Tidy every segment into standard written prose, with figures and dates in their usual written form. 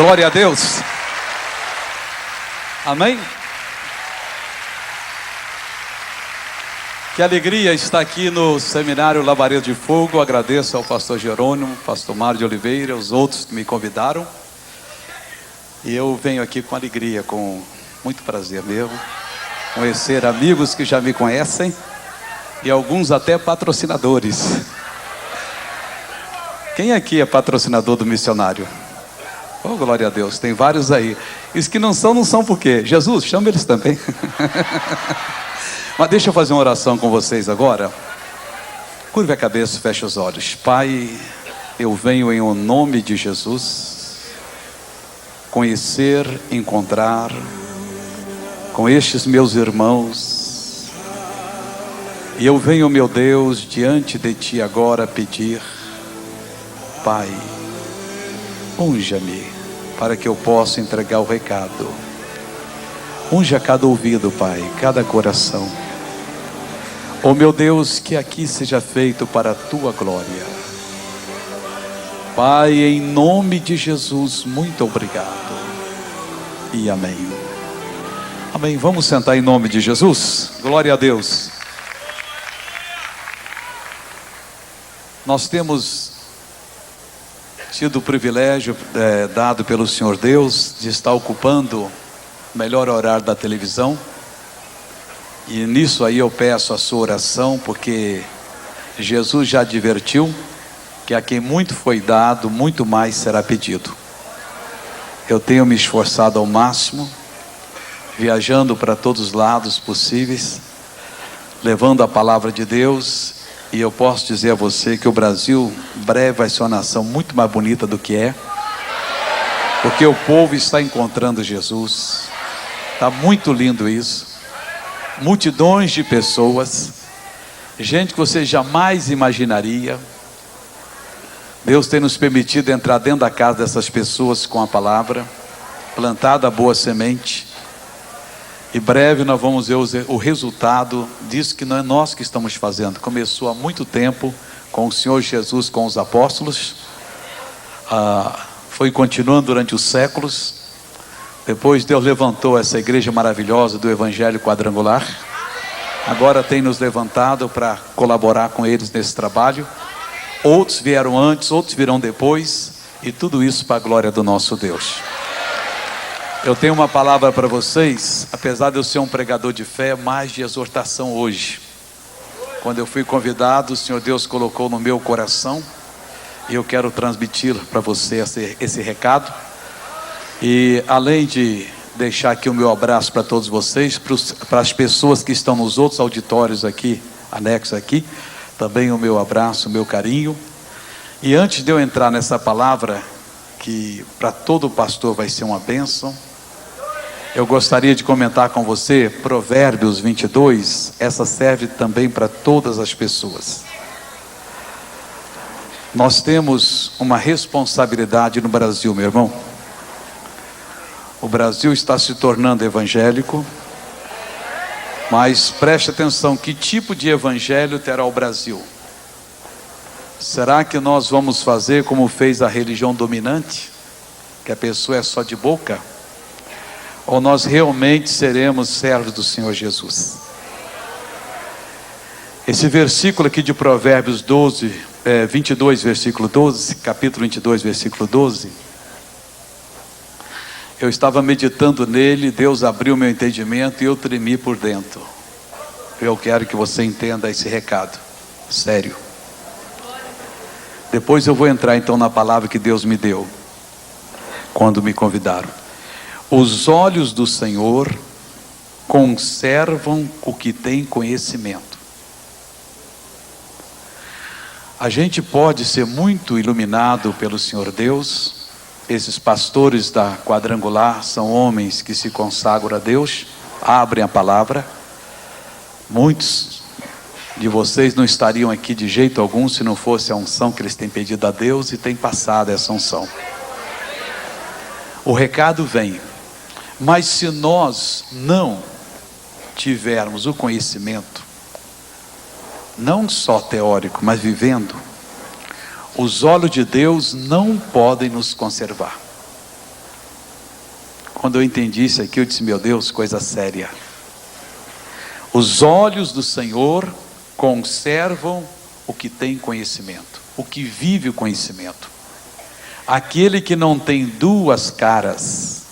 Glória a Deus. Amém? Que alegria estar aqui no Seminário Labaredo de Fogo. Agradeço ao pastor Jerônimo, pastor Mário de Oliveira, os outros que me convidaram. E eu venho aqui com alegria, com muito prazer mesmo, conhecer amigos que já me conhecem e alguns até patrocinadores. Quem aqui é patrocinador do missionário? Oh, glória a Deus, tem vários aí. Os que não são por quê? Jesus, chama eles também. Mas deixa eu fazer uma oração com vocês agora. Curva a cabeça, fecha os olhos. Pai, eu venho em o nome de Jesus conhecer, encontrar com estes meus irmãos. E eu venho, meu Deus, diante de Ti agora pedir, Pai, unja-me para que eu possa entregar o recado. Unja cada ouvido, Pai, cada coração. Oh meu Deus, que aqui seja feito para a Tua glória. Pai, em nome de Jesus, muito obrigado. E amém. Amém. Vamos sentar em nome de Jesus. Glória a Deus. Nós temos tido o privilégio dado pelo Senhor Deus de estar ocupando o melhor horário da televisão. E nisso aí eu peço a sua oração, porque Jesus já advertiu que a quem muito foi dado, muito mais será pedido. Eu tenho me esforçado ao máximo, viajando para todos os lados possíveis, levando a palavra de Deus. E eu posso dizer a você que o Brasil breve vai ser uma nação muito mais bonita do que é, porque o povo está encontrando Jesus. Está muito lindo isso. Multidões de pessoas, gente que você jamais imaginaria. Deus tem nos permitido entrar dentro da casa dessas pessoas com a palavra, plantada a boa semente. E breve nós vamos ver o resultado disso que não é nós que estamos fazendo. Começou há muito tempo com o Senhor Jesus, com os apóstolos. Foi continuando durante os séculos. Depois Deus levantou essa igreja maravilhosa do Evangelho Quadrangular. Agora tem nos levantado para colaborar com eles nesse trabalho. Outros vieram antes, outros virão depois. E tudo isso para a glória do nosso Deus. Eu tenho uma palavra para vocês, apesar de eu ser um pregador de fé, mais de exortação hoje. Quando eu fui convidado, o Senhor Deus colocou no meu coração, e eu quero transmitir para você esse recado. E além de deixar aqui o meu abraço para todos vocês, para as pessoas que estão nos outros auditórios aqui, anexos aqui, também o meu abraço, o meu carinho. E antes de eu entrar nessa palavra, que para todo pastor vai ser uma bênção, eu gostaria de comentar com você Provérbios 22, essa serve também para todas as pessoas. Nós temos uma responsabilidade no Brasil, meu irmão. O Brasil está se tornando evangélico, mas preste atenção, que tipo de evangelho terá o Brasil? Será que nós vamos fazer como fez a religião dominante, que a pessoa é só de boca? Ou nós realmente seremos servos do Senhor Jesus? Esse versículo aqui de Provérbios 22, versículo 12, capítulo 22, versículo 12, eu estava meditando nele, Deus abriu meu entendimento e eu tremi por dentro. Eu quero que você entenda esse recado, sério. Depois eu vou entrar então na palavra que Deus me deu, quando me convidaram. Os olhos do Senhor conservam o que tem conhecimento. A gente pode ser muito iluminado pelo Senhor Deus. Esses pastores da Quadrangular são homens que se consagram a Deus, abrem a palavra. Muitos de vocês não estariam aqui de jeito algum se não fosse a unção que eles têm pedido a Deus e têm passado essa unção. O recado vem, mas se nós não tivermos o conhecimento, não só teórico, mas vivendo, os olhos de Deus não podem nos conservar. Quando eu entendi isso aqui, eu disse: meu Deus, coisa séria. Os olhos do Senhor conservam o que tem conhecimento, o que vive o conhecimento. Aquele que não tem duas caras,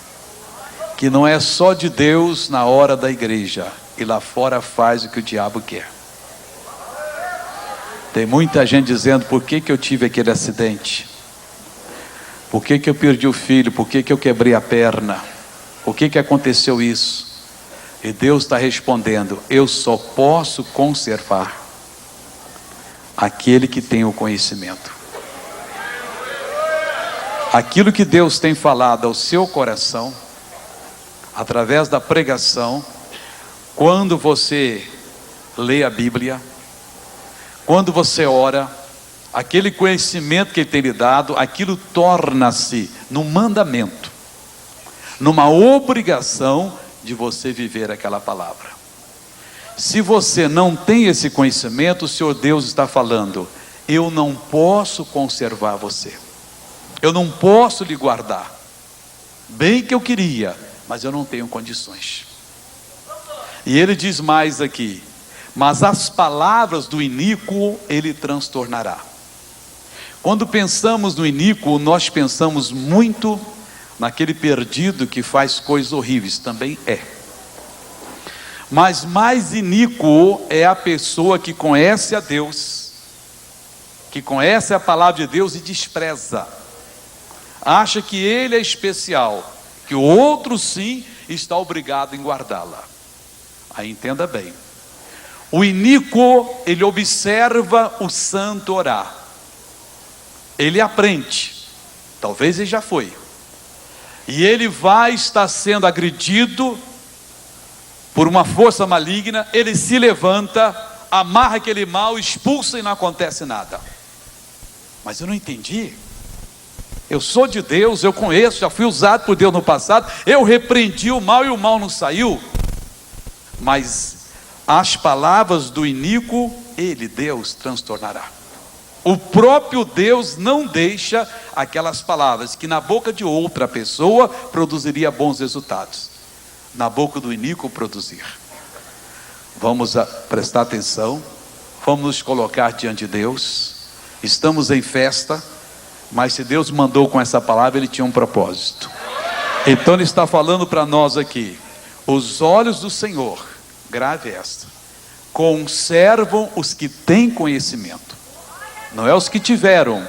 que não é só de Deus na hora da igreja, e lá fora faz o que o diabo quer. Tem muita gente dizendo: por que eu tive aquele acidente? Por que eu perdi o filho? Por que eu quebrei a perna? Por que aconteceu isso? E Deus está respondendo: eu só posso conservar aquele que tem o conhecimento. Aquilo que Deus tem falado ao seu coração, através da pregação, quando você lê a Bíblia, quando você ora, aquele conhecimento que Ele tem lhe dado, aquilo torna-se num mandamento, numa obrigação de você viver aquela palavra. Se você não tem esse conhecimento, o Senhor Deus está falando: eu não posso conservar você, eu não posso lhe guardar. Bem que eu queria, mas eu não tenho condições. E Ele diz mais aqui: mas as palavras do iníquo Ele transtornará. Quando pensamos no iníquo, nós pensamos muito naquele perdido que faz coisas horríveis. Também é. Mas mais iníquo é a pessoa que conhece a Deus, que conhece a palavra de Deus e despreza. Acha que ele é especial, que o outro sim está obrigado em guardá-la. Aí entenda bem. O iníquo, ele observa o santo orar. Ele aprende. Talvez ele já foi. E ele vai estar sendo agredido por uma força maligna. Ele se levanta, amarra aquele mal, expulsa e não acontece nada. Mas eu não entendi. Eu sou de Deus, eu conheço, já fui usado por Deus no passado. Eu repreendi o mal e o mal não saiu. Mas as palavras do iníquo, Ele, Deus, transtornará. O próprio Deus não deixa aquelas palavras que na boca de outra pessoa produziria bons resultados, na boca do iníquo produzir. Vamos prestar atenção, vamos nos colocar diante de Deus. Estamos em festa, mas se Deus mandou com essa palavra, Ele tinha um propósito. Então Ele está falando para nós aqui: os olhos do Senhor, grave esta, conservam os que têm conhecimento. Não é os que tiveram,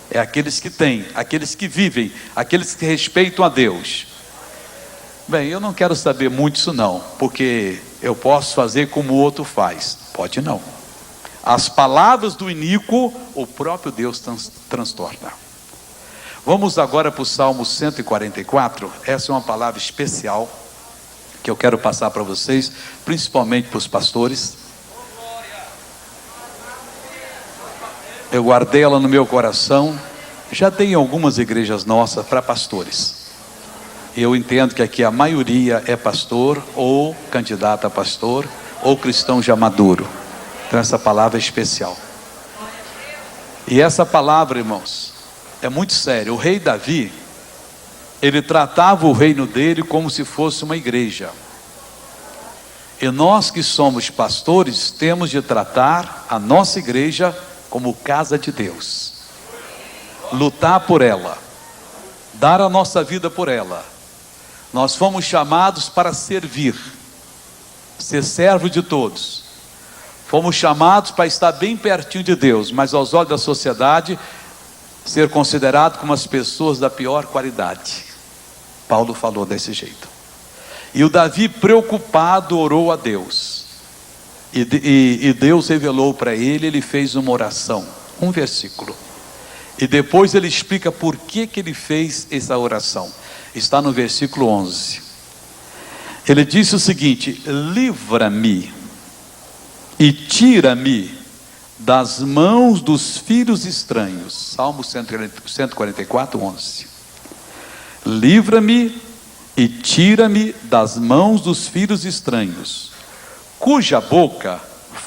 é aqueles que têm, aqueles que vivem, aqueles que respeitam a Deus. Bem, eu não quero saber muito isso não, porque eu posso fazer como o outro faz. Pode não. As palavras do iníquo, o próprio Deus transtorna. Vamos agora para o Salmo 144. Essa é uma palavra especial que eu quero passar para vocês, principalmente para os pastores. Eu guardei ela no meu coração. Já tem algumas igrejas nossas para pastores. Eu entendo que aqui a maioria é pastor, ou candidato a pastor, ou cristão já maduro. Então essa palavra é especial. E essa palavra, irmãos, é muito séria. O rei Davi, ele tratava o reino dele como se fosse uma igreja. E nós que somos pastores, temos de tratar a nossa igreja como casa de Deus, lutar por ela, dar a nossa vida por ela. Nós fomos chamados para servir, ser servo de todos. Fomos chamados para estar bem pertinho de Deus, mas aos olhos da sociedade, ser considerado como as pessoas da pior qualidade. Paulo falou desse jeito. E o Davi, preocupado, orou a Deus. E Deus revelou para ele, ele fez uma oração, um versículo. E depois ele explica por que ele fez essa oração. Está no versículo 11. Ele disse o seguinte: livra-me e tira-me das mãos dos filhos estranhos. Salmo 144, 11. Livra-me e tira-me das mãos dos filhos estranhos, cuja boca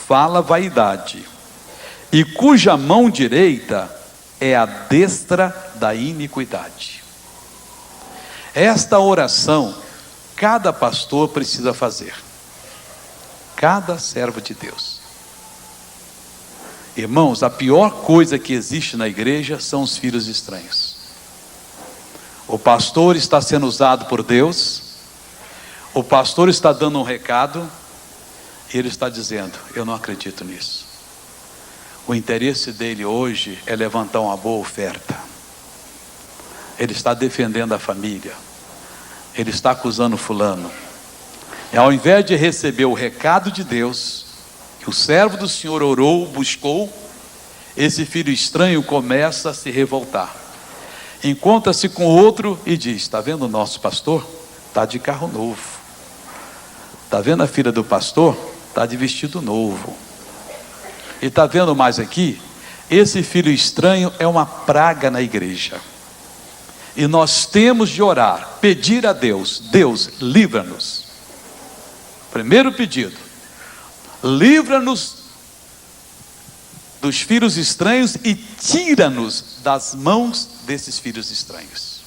fala vaidade, e cuja mão direita é a destra da iniquidade. Esta oração, cada pastor precisa fazer. Cada servo de Deus. Irmãos, a pior coisa que existe na igreja são os filhos estranhos. O pastor está sendo usado por Deus, o pastor está dando um recado, e ele está dizendo: eu não acredito nisso. O interesse dele hoje é levantar uma boa oferta. Ele está defendendo a família, ele está acusando fulano. E ao invés de receber o recado de Deus, que o servo do Senhor orou, buscou, esse filho estranho começa a se revoltar. Encontra-se com outro e diz: está vendo o nosso pastor? Está de carro novo. Está vendo a filha do pastor? Está de vestido novo. E está vendo mais aqui? Esse filho estranho é uma praga na igreja. E nós temos de orar, pedir a Deus: Deus, livra-nos. Primeiro pedido: livra-nos dos filhos estranhos e tira-nos das mãos desses filhos estranhos.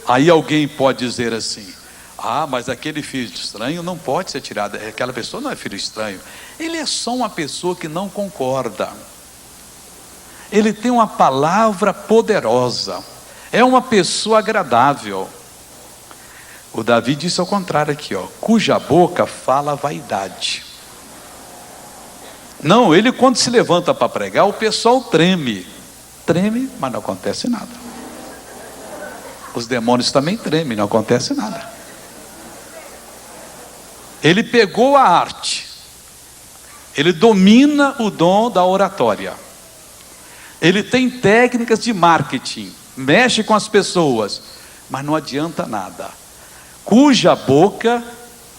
Aí alguém pode dizer assim: ah, mas aquele filho estranho não pode ser tirado. Aquela pessoa não é filho estranho. Ele é só uma pessoa que não concorda. Ele tem uma palavra poderosa. É uma pessoa agradável. O Davi disse ao contrário aqui, ó: cuja boca fala vaidade. Não, ele quando se levanta para pregar, o pessoal treme. Treme, mas não acontece nada. Os demônios também tremem, não acontece nada. Ele pegou a arte. Ele domina o dom da oratória. Ele tem técnicas de marketing. Mexe com as pessoas, mas não adianta nada. Cuja boca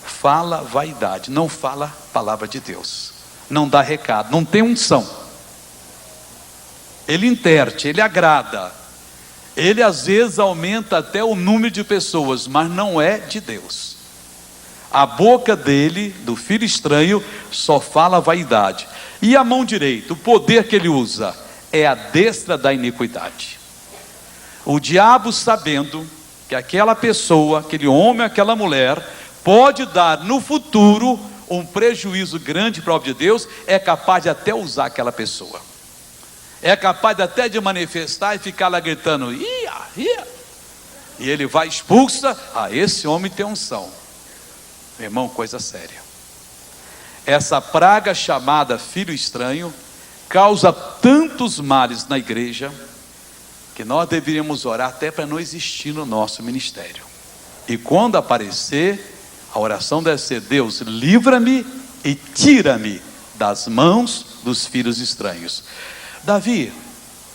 fala vaidade, não fala palavra de Deus, não dá recado, não tem unção. Ele interte, ele agrada, ele às vezes aumenta até o número de pessoas, mas não é de Deus. A boca dele, do filho estranho, só fala vaidade. E a mão direita, o poder que ele usa, é a destra da iniquidade. O diabo, sabendo que aquela pessoa, aquele homem, aquela mulher, pode dar no futuro um prejuízo grande para a obra de Deus, é capaz de até usar aquela pessoa. É capaz até de manifestar e ficar lá gritando: ia, ia. E ele vai, expulsa. Ah, esse homem tem unção. Meu irmão, coisa séria. Essa praga chamada filho estranho causa tantos males na igreja, que nós deveríamos orar até para não existir no nosso ministério. E quando aparecer, a oração deve ser: Deus, livra-me e tira-me das mãos dos filhos estranhos. Davi,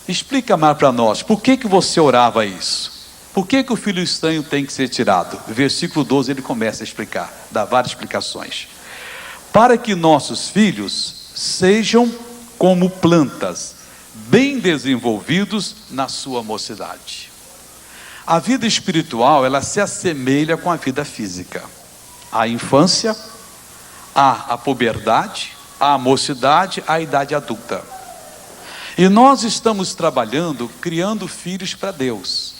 explica mais para nós, por que você orava isso? Por que o filho estranho tem que ser tirado? Versículo 12 ele começa a explicar, dá várias explicações. Para que nossos filhos sejam como plantas, bem desenvolvidos na sua mocidade. A vida espiritual, ela se assemelha com a vida física. A infância, a puberdade, a mocidade, a idade adulta. E nós estamos trabalhando, criando filhos para Deus,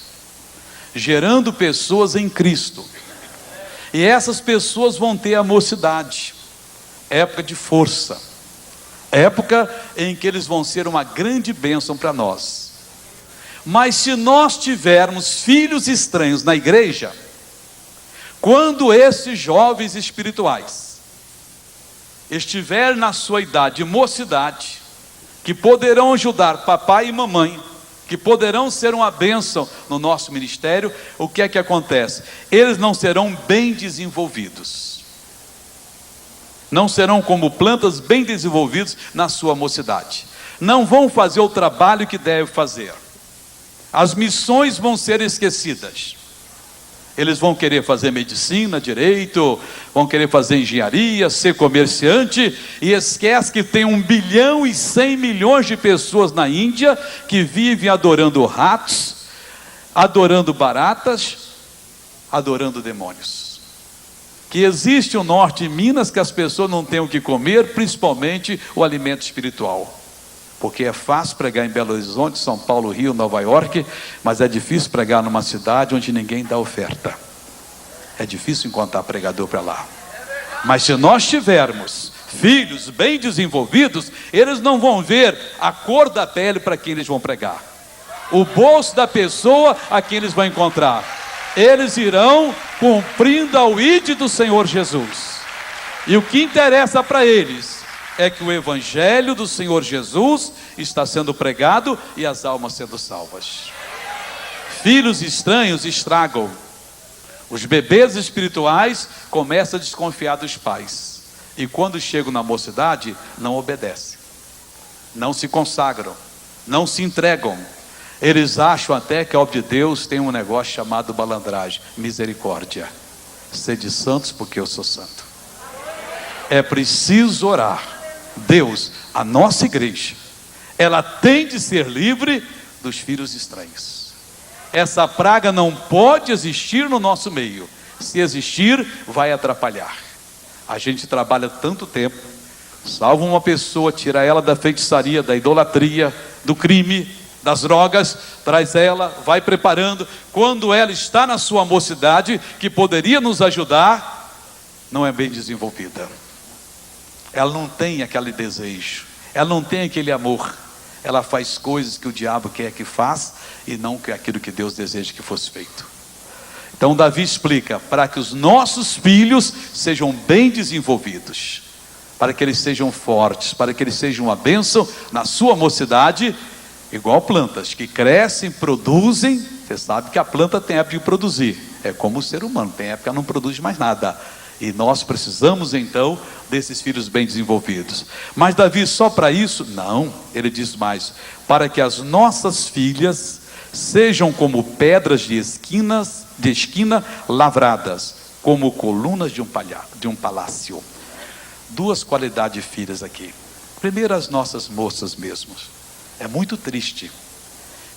gerando pessoas em Cristo. E essas pessoas vão ter a mocidade, época de força, época em que eles vão ser uma grande bênção para nós. Mas se nós tivermos filhos estranhos na igreja, quando esses jovens espirituais estiverem na sua idade de mocidade, que poderão ajudar papai e mamãe, que poderão ser uma bênção no nosso ministério, o que é que acontece? Eles não serão bem desenvolvidos. Não serão como plantas bem desenvolvidas na sua mocidade. Não vão fazer o trabalho que devem fazer. As missões vão ser esquecidas. Eles vão querer fazer medicina, direito, vão querer fazer engenharia, ser comerciante, e esquece que tem 1 bilhão e 100 milhões de pessoas na Índia que vivem adorando ratos, adorando baratas, adorando demônios. Que existe o norte de Minas que as pessoas não têm o que comer, principalmente o alimento espiritual. Porque é fácil pregar em Belo Horizonte, São Paulo, Rio, Nova York, mas é difícil pregar numa cidade onde ninguém dá oferta. É difícil encontrar pregador para lá. Mas se nós tivermos filhos bem desenvolvidos, eles não vão ver a cor da pele para quem eles vão pregar, o bolso da pessoa a quem eles vão encontrar. Eles irão cumprindo ao ide do Senhor Jesus. E o que interessa para eles é que o evangelho do Senhor Jesus está sendo pregado e as almas sendo salvas. Filhos estranhos estragam. Os bebês espirituais começam a desconfiar dos pais. E quando chegam na mocidade, não obedecem, não se consagram, não se entregam. Eles acham até que a obra de Deus tem um negócio chamado malandragem. Misericórdia. Sede santos porque eu sou santo. É preciso orar. Deus, a nossa igreja, ela tem de ser livre dos filhos estranhos. Essa praga não pode existir no nosso meio. Se existir, vai atrapalhar. A gente trabalha tanto tempo, salva uma pessoa, tira ela da feitiçaria, da idolatria, do crime, das drogas, traz ela, vai preparando. Quando ela está na sua mocidade, que poderia nos ajudar, não é bem desenvolvida. Ela não tem aquele desejo, ela não tem aquele amor. Ela faz coisas que o diabo quer que faça e não aquilo que Deus deseja que fosse feito. Então Davi explica, para que os nossos filhos sejam bem desenvolvidos, para que eles sejam fortes, para que eles sejam uma bênção na sua mocidade, igual plantas que crescem, produzem. Você sabe que a planta tem época de produzir, é como o ser humano, tem época que não produz mais nada. E nós precisamos então desses filhos bem desenvolvidos. Mas Davi só para isso? Não, ele diz mais, para que as nossas filhas sejam como pedras de esquina lavradas, como colunas de um palácio. Duas qualidades de filhas aqui. Primeiro, as nossas moças mesmos. É muito triste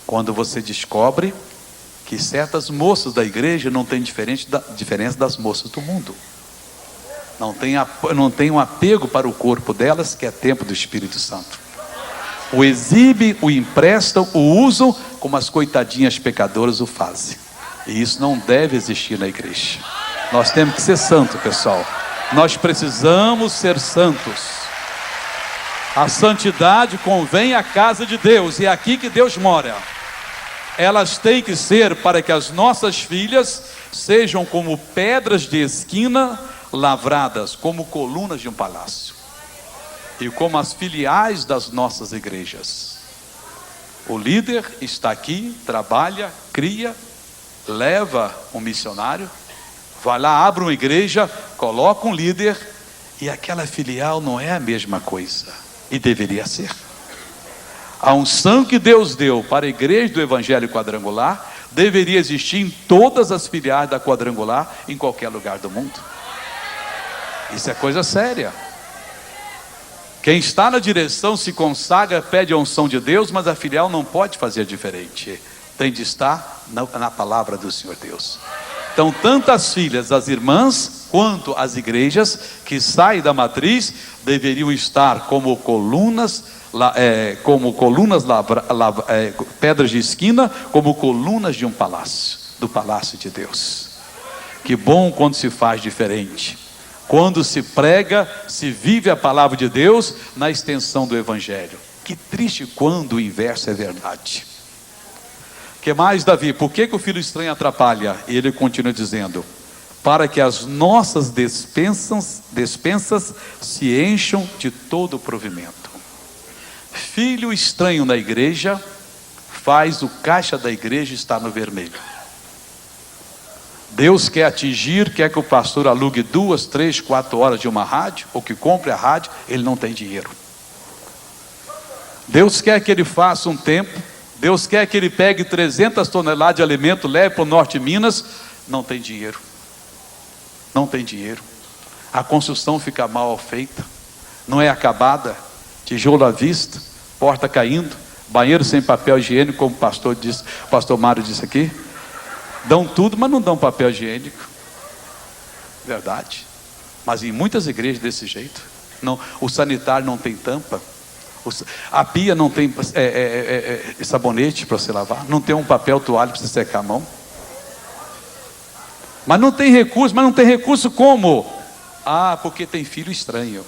quando você descobre que certas moças da igreja não têm diferença das moças do mundo. Não tem um apego para o corpo delas, que é tempo do Espírito Santo. O exibem, o emprestam, o usam, como as coitadinhas pecadoras o fazem. E isso não deve existir na igreja. Nós temos que ser santos, pessoal. Nós precisamos ser santos. A santidade convém à casa de Deus, e é aqui que Deus mora. Elas têm que ser para que as nossas filhas sejam como pedras de esquina lavradas, como colunas de um palácio, e como as filiais das nossas igrejas. O líder está aqui, trabalha, cria, leva um missionário, vai lá, abre uma igreja, coloca um líder, e aquela filial não é a mesma coisa, e deveria ser. A unção que Deus deu para a igreja do Evangelho Quadrangular deveria existir em todas as filiais da Quadrangular, em qualquer lugar do mundo. Isso é coisa séria. Quem está na direção se consagra, pede a unção de Deus, mas a filial não pode fazer diferente. Tem de estar na palavra do Senhor Deus. Então, tanto as filhas, as irmãs, quanto as igrejas que saem da matriz, deveriam estar como colunas, pedras de esquina, como colunas de um palácio, do palácio de Deus. Que bom quando se faz diferente. Quando se prega, se vive a palavra de Deus na extensão do Evangelho. Que triste quando o inverso é verdade. Que mais, Davi? Por que o filho estranho atrapalha? E ele continua dizendo, para que as nossas despensas se encham de todo o provimento. Filho estranho na igreja faz o caixa da igreja estar no vermelho. Deus quer atingir, quer que o pastor alugue 2, 3, 4 horas de uma rádio, ou que compre a rádio, ele não tem dinheiro. Deus quer que ele faça um templo, Deus quer que ele pegue 300 toneladas de alimento, leve para o norte de Minas, não tem dinheiro. Não tem dinheiro. A construção fica mal feita, não é acabada, tijolo à vista, porta caindo, banheiro sem papel higiênico, como o pastor Mário disse aqui. Dão tudo, mas não dão papel higiênico. Verdade. Mas em muitas igrejas desse jeito. Não, o sanitário não tem tampa. A pia não tem sabonete para você lavar, não tem um papel toalha para você secar a mão. Mas não tem recurso como? Porque tem filho estranho.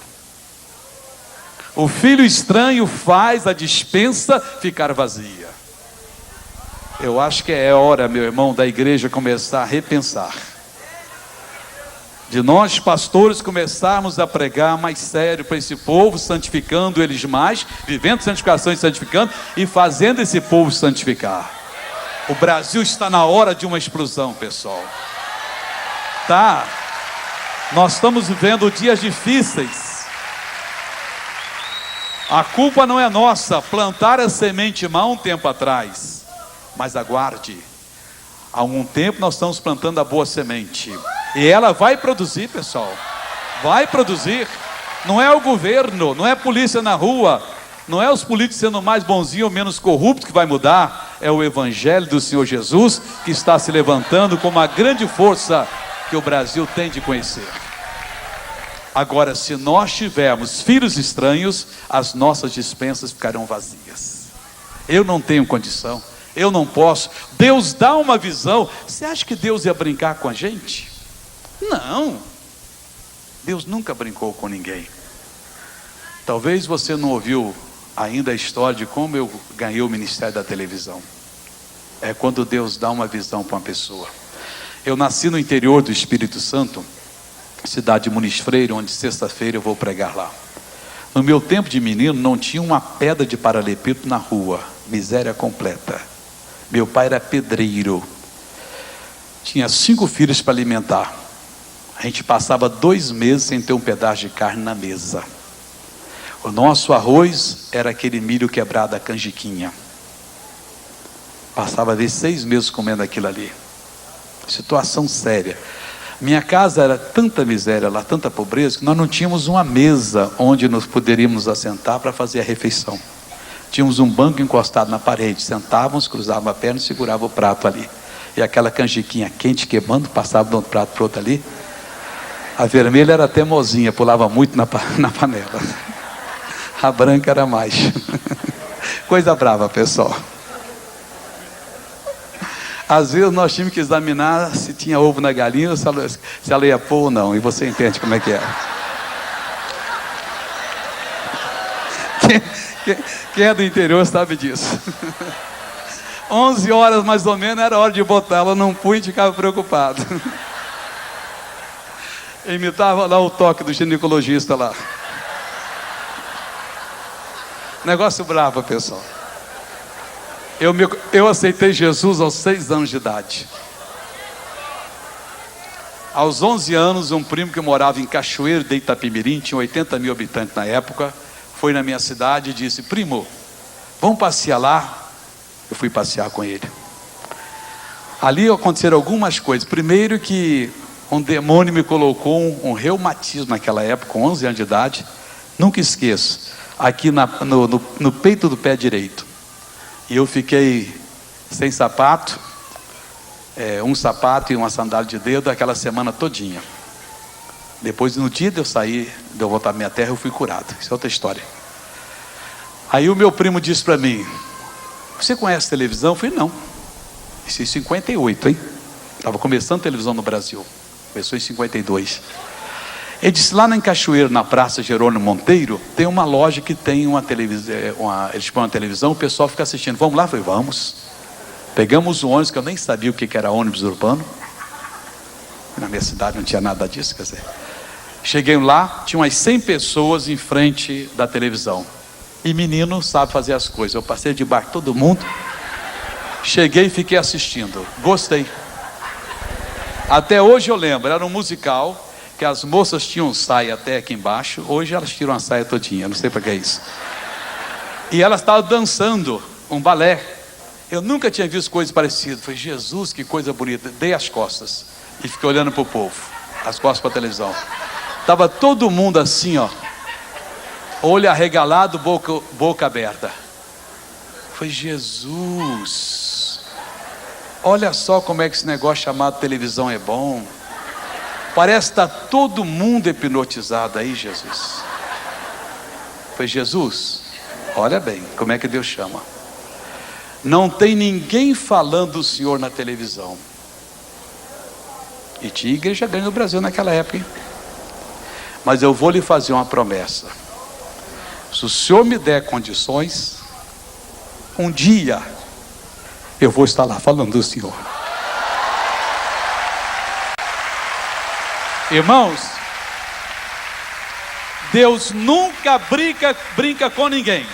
O filho estranho faz a despensa ficar vazia. Eu acho que é hora, meu irmão, da igreja começar a repensar. De nós pastores começarmos a pregar mais sério para esse povo, santificando eles mais, vivendo santificação e santificando, e fazendo esse povo santificar. O Brasil está na hora de uma explosão, pessoal. Tá? Nós estamos vivendo dias difíceis. A culpa não é nossa, plantar a semente má um tempo atrás. Mas aguarde, há algum tempo nós estamos plantando a boa semente. E ela vai produzir, pessoal. Vai produzir. Não é o governo, não é a polícia na rua, não é os políticos sendo mais bonzinhos ou menos corruptos que vai mudar. É o Evangelho do Senhor Jesus que está se levantando como uma grande força que o Brasil tem de conhecer. Agora, se nós tivermos filhos estranhos, as nossas dispensas ficarão vazias. Eu não tenho condição, eu não posso. Deus dá uma visão. Você acha que Deus ia brincar com a gente? Não, Deus nunca brincou com ninguém. Talvez você não ouviu ainda a história de como eu ganhei o ministério da televisão. É quando Deus dá uma visão para uma pessoa. Eu nasci no interior do Espírito Santo, cidade de Muniz Freire, onde sexta-feira eu vou pregar lá. No meu tempo de menino não tinha uma pedra de paralelepípedo na rua, miséria completa. Meu pai era pedreiro, tinha 5 filhos para alimentar. A gente passava 2 meses sem ter um pedaço de carne na mesa. O nosso arroz era aquele milho quebrado, a canjiquinha. Passava às vezes 6 meses comendo aquilo ali. Situação séria. Minha casa era tanta miséria lá, tanta pobreza, que nós não tínhamos uma mesa onde nós poderíamos assentar para fazer a refeição. Tínhamos um banco encostado na parede, sentávamos, cruzávamos a perna e segurava o prato ali. E aquela canjiquinha quente queimando, passava de um prato para o outro ali. A vermelha era até mozinha, pulava muito na panela. A branca era mais. Coisa brava, pessoal. Às vezes nós tínhamos que examinar se tinha ovo na galinha, ou se ela ia pôr ou não. E você entende como é que é. Quem é do interior sabe disso. 11 horas mais ou menos era hora de botar ela num punho e ficava preocupado. Imitava lá o toque do ginecologista lá. Negócio bravo, pessoal. Eu aceitei Jesus aos 6 anos de idade. Aos 11 anos, um primo que morava em Cachoeiro de Itapemirim, tinha 80 mil habitantes na época, foi na minha cidade e disse: primo, vamos passear lá? Eu fui passear com ele. Ali aconteceram algumas coisas. Primeiro que um demônio me colocou um reumatismo naquela época, com 11 anos de idade. Nunca esqueço. Aqui no peito do pé direito. E eu fiquei sem sapato, um sapato e uma sandália de dedo aquela semana todinha. Depois, no dia de eu sair, de eu voltar à minha terra, eu fui curado. Isso é outra história. Aí o meu primo disse para mim: você conhece televisão? Eu falei: não. Isso em 58, hein? Estava começando televisão no Brasil. Começou em 52. Ele disse: lá em Cachoeiro, na Praça Jerônimo Monteiro, tem uma loja que tem uma televisão, eles põem uma televisão, o pessoal fica assistindo. Vamos lá? Eu falei: vamos. Pegamos o ônibus, que eu nem sabia o que era ônibus urbano. Na minha cidade não tinha nada disso, quer dizer. Cheguei lá, tinha umas 100 pessoas em frente da televisão. E menino sabe fazer as coisas. Eu passei debaixo de todo mundo. Cheguei e fiquei assistindo. Gostei. Até hoje eu lembro, era um musical que as moças tinham saia até aqui embaixo. Hoje elas tiram a saia todinha, não sei para que é isso. E elas estavam dançando um balé. Eu nunca tinha visto coisa parecida. Falei: Jesus, que coisa bonita. Dei as costas e fiquei olhando para o povo, as costas para a televisão. Estava todo mundo assim, ó, olho arregalado, boca aberta. Falei: Jesus, olha só como é que esse negócio chamado televisão é bom. Parece que está todo mundo hipnotizado aí, Jesus. Falei: Jesus, Olha bem, como é que Deus chama. Não tem ninguém falando do Senhor na televisão. E tinha igreja grande no Brasil naquela época, hein? Mas eu vou lhe fazer uma promessa. Se o Senhor me der condições, um dia eu vou estar lá falando do Senhor. Irmãos, Deus nunca brinca com ninguém.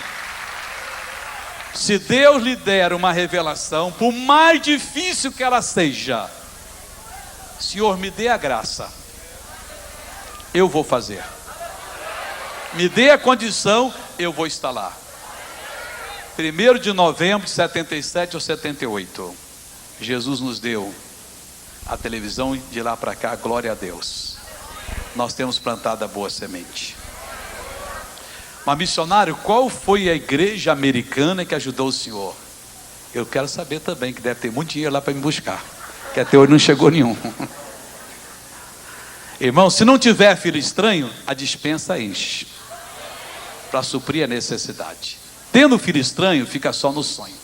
Se Deus lhe der uma revelação, por mais difícil que ela seja, Senhor, me dê a graça, eu vou fazer. Me dê a condição, eu vou estar lá. 1º de novembro de 77 ou 78, Jesus nos deu a televisão, e de lá para cá, glória a Deus, nós temos plantado a boa semente. Mas missionário, qual foi a igreja americana que ajudou o senhor? Eu quero saber também, que deve ter muito dinheiro lá para me buscar, que até hoje não chegou nenhum. Irmão, se não tiver filho estranho, a despensa enche, para suprir a necessidade. Tendo filho estranho, fica só no sonho.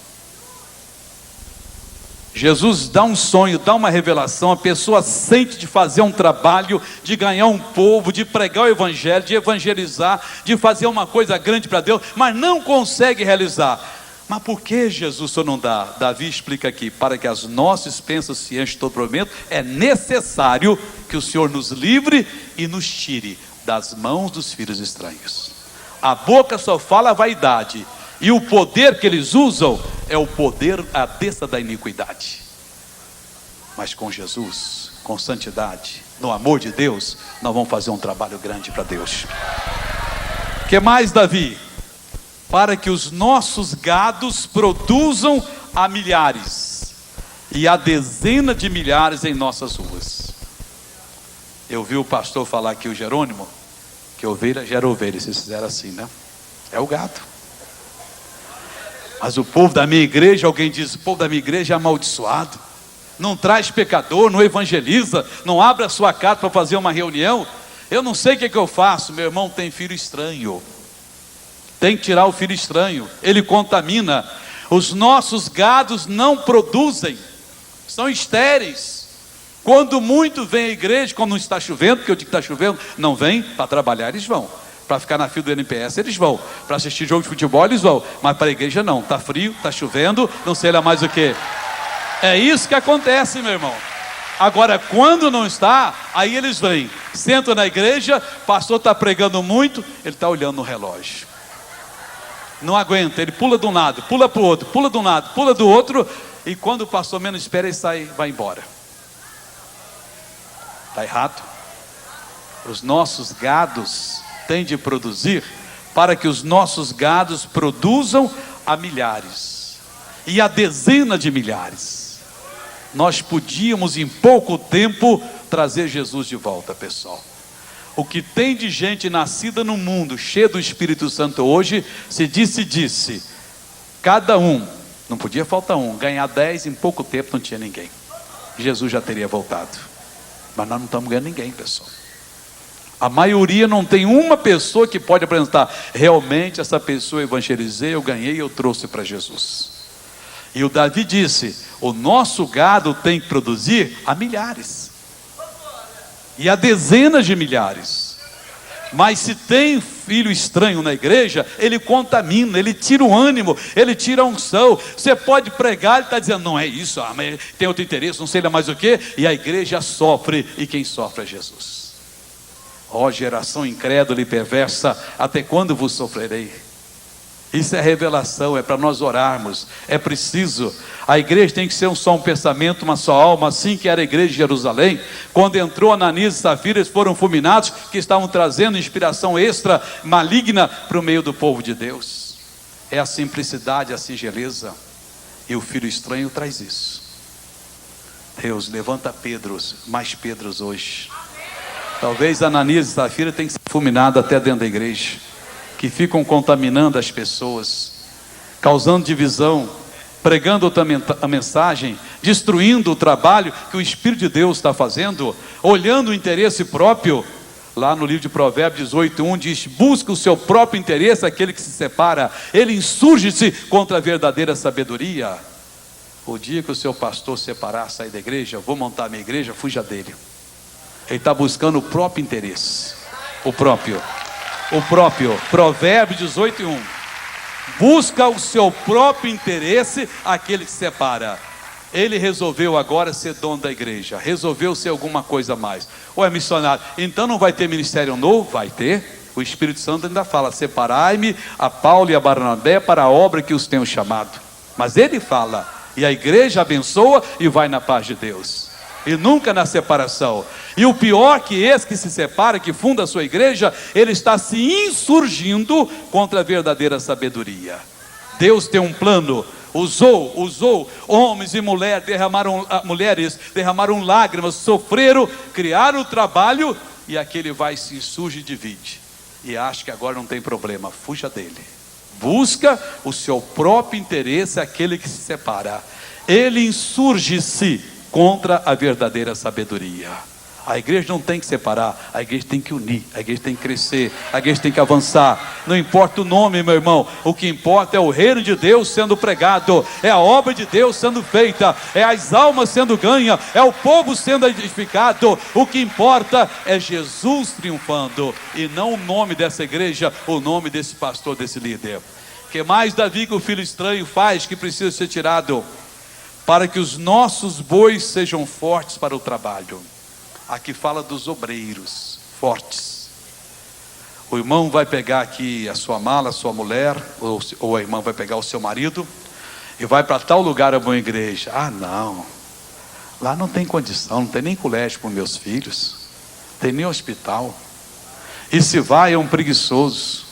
Jesus dá um sonho, dá uma revelação, a pessoa sente de fazer um trabalho, de ganhar um povo, de pregar o evangelho, de evangelizar, de fazer uma coisa grande para Deus, mas não consegue realizar. Mas por que Jesus só não dá? Davi explica aqui: para que as nossas dispensas se enchem todo momento, é necessário que o Senhor nos livre e nos tire das mãos dos filhos estranhos. A boca só fala a vaidade, e o poder que eles usam é o poder, a besta da iniquidade. Mas com Jesus, com santidade, no amor de Deus, nós vamos fazer um trabalho grande para Deus. O que mais, Davi? Para que os nossos gados produzam a milhares e a dezena de milhares em nossas ruas. Eu vi o pastor falar aqui, o Jerônimo, que ovelha gera ovelha. Vocês fizeram assim, né? É o gado. Mas o povo da minha igreja, alguém diz, o povo da minha igreja é amaldiçoado, não traz pecador, não evangeliza, não abre a sua casa para fazer uma reunião. Eu não sei o que eu faço. Meu irmão tem filho estranho, tem que tirar o filho estranho, ele contamina. Os nossos gados não produzem, são estéreis. Quando muito vem à igreja, quando não está chovendo, porque eu digo que está chovendo, não vem, para trabalhar eles vão. Para ficar na fila do NPS eles vão, para assistir jogo de futebol eles vão, mas para a igreja não. Está frio, está chovendo, não sei lá mais o que. É isso que acontece, meu irmão. Agora, quando não está, aí eles vêm, sentam na igreja, o pastor está pregando muito, ele está olhando no relógio, não aguenta, ele pula de um lado, pula para o outro, pula de um lado, pula do outro, e quando o pastor menos espera, ele sai, vai embora. Está errado. Os nossos gados tem de produzir, para que os nossos gados produzam a milhares e a dezena de milhares. Nós podíamos em pouco tempo trazer Jesus de volta, pessoal. O que tem de gente nascida no mundo, cheia do Espírito Santo hoje, se disse, cada um, não podia faltar um, ganhar 10 em pouco tempo não tinha ninguém. Jesus já teria voltado, mas nós não estamos ganhando ninguém, pessoal. A maioria não tem uma pessoa que pode apresentar, realmente essa pessoa eu evangelizei, eu ganhei, eu trouxe para Jesus. E o Davi disse, o nosso gado tem que produzir a milhares e a dezenas de milhares. Mas se tem filho estranho na igreja, ele contamina, ele tira o ânimo, ele tira a unção. Você pode pregar, ele está dizendo, não é isso, mas tem outro interesse, não sei lá mais o que, e a igreja sofre, e quem sofre é Jesus. Ó geração incrédula e perversa, até quando vos sofrerei? Isso é revelação, é para nós orarmos. É preciso, a igreja tem que ser só um pensamento, uma só alma, assim que era a igreja de Jerusalém. Quando entrou Ananias e Safira, eles foram fulminados, que estavam trazendo inspiração extra, maligna, para o meio do povo de Deus. É a simplicidade, a singeleza, e o filho estranho traz isso. Deus, levanta Pedros, mais Pedros hoje. Talvez Ananias e Safira tenham que ser fulminados até dentro da igreja, que ficam contaminando as pessoas, causando divisão, pregando a mensagem, destruindo o trabalho que o Espírito de Deus está fazendo, olhando o interesse próprio. Lá no livro de Provérbios 18:1 diz: busca o seu próprio interesse aquele que se separa, ele insurge-se contra a verdadeira sabedoria. O dia que o seu pastor separar, sair da igreja, eu vou montar a minha igreja, fuja dele. Ele está buscando o próprio interesse. O próprio. Provérbios 18:1. Busca o seu próprio interesse aquele que se separa. Ele resolveu agora ser dono da igreja, resolveu ser alguma coisa a mais. Ou é missionário, então não vai ter ministério novo? Vai ter. O Espírito Santo ainda fala: separai-me a Paulo e a Barnabé para a obra que os tenho chamado. Mas ele fala, e a igreja abençoa e vai na paz de Deus, e nunca na separação. E o pior que esse que se separa, que funda a sua igreja, ele está se insurgindo contra a verdadeira sabedoria. Deus tem um plano. Usou homens e mulheres, derramaram lágrimas, sofreram, criaram o trabalho, e aquele vai, se insurge e divide, e acha que agora não tem problema. Fuja dele. Busca o seu próprio interesse aquele que se separa. Ele insurge-se contra a verdadeira sabedoria. A igreja não tem que separar, a igreja tem que unir, a igreja tem que crescer, a igreja tem que avançar. Não importa o nome, meu irmão, o que importa é o reino de Deus sendo pregado, é a obra de Deus sendo feita, é as almas sendo ganhas, é o povo sendo edificado. O que importa é Jesus triunfando, e não o nome dessa igreja, o nome desse pastor, desse líder. Que mais Davi, que o filho estranho, faz que precisa ser tirado? Para que os nossos bois sejam fortes para o trabalho. Aqui fala dos obreiros fortes. O irmão vai pegar aqui a sua mala, a sua mulher, ou a irmã vai pegar o seu marido e vai para tal lugar, a boa igreja. Ah, não, lá não tem condição, não tem nem colégio para os meus filhos, tem nem hospital. E se vai, é um preguiçoso.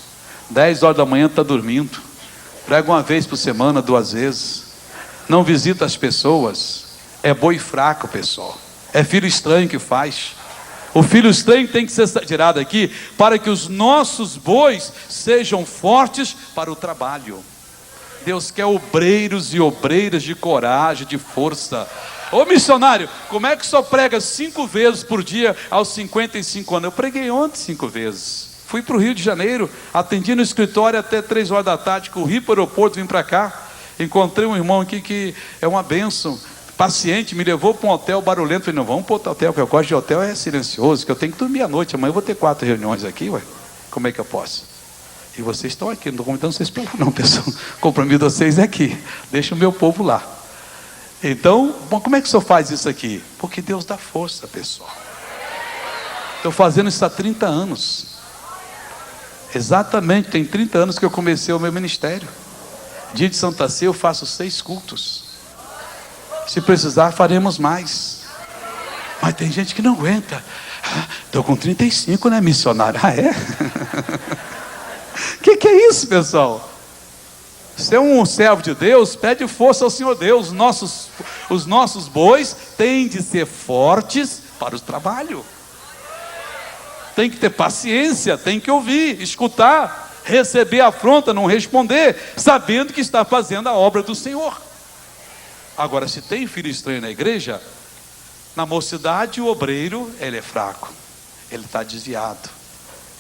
10 horas da manhã está dormindo. Prega uma vez por semana, 2 vezes. Não visita as pessoas. É boi fraco, pessoal. É filho estranho que faz. O filho estranho tem que ser tirado aqui, para que os nossos bois sejam fortes para o trabalho. Deus quer obreiros e obreiras de coragem, de força. Ô missionário, como é que só prega 5 vezes por dia aos 55 anos? Eu preguei ontem 5 vezes. Fui para o Rio de Janeiro, atendi no escritório até 3 horas da tarde, corri para o aeroporto, vim para cá. Encontrei um irmão aqui que é uma bênção, paciente, me levou para um hotel barulhento. Falei: não, vamos para outro hotel, porque eu gosto de hotel, é silencioso, que eu tenho que dormir à noite. Amanhã eu vou ter 4 reuniões aqui, ué. Como é que eu posso? E vocês estão aqui, não estou convidando vocês para lá não, pessoal. O compromisso de vocês é aqui, deixa o meu povo lá. Então, bom, como é que o senhor faz isso aqui? Porque Deus dá força, pessoal. Estou fazendo isso há 30 anos. Exatamente, tem 30 anos que eu comecei o meu ministério. Dia de Santa Ceia eu faço 6 cultos. Se precisar, faremos mais. Mas tem gente que não aguenta. Estou com 35, né, missionário? Ah, é? Que é isso, pessoal? Ser um servo de Deus pede força ao Senhor Deus. Os nossos bois têm de ser fortes para o trabalho. Tem que ter paciência, tem que ouvir, escutar, receber a afronta, não responder, sabendo que está fazendo a obra do Senhor. Agora, se tem filho estranho na igreja, na mocidade o obreiro, ele é fraco, ele está desviado,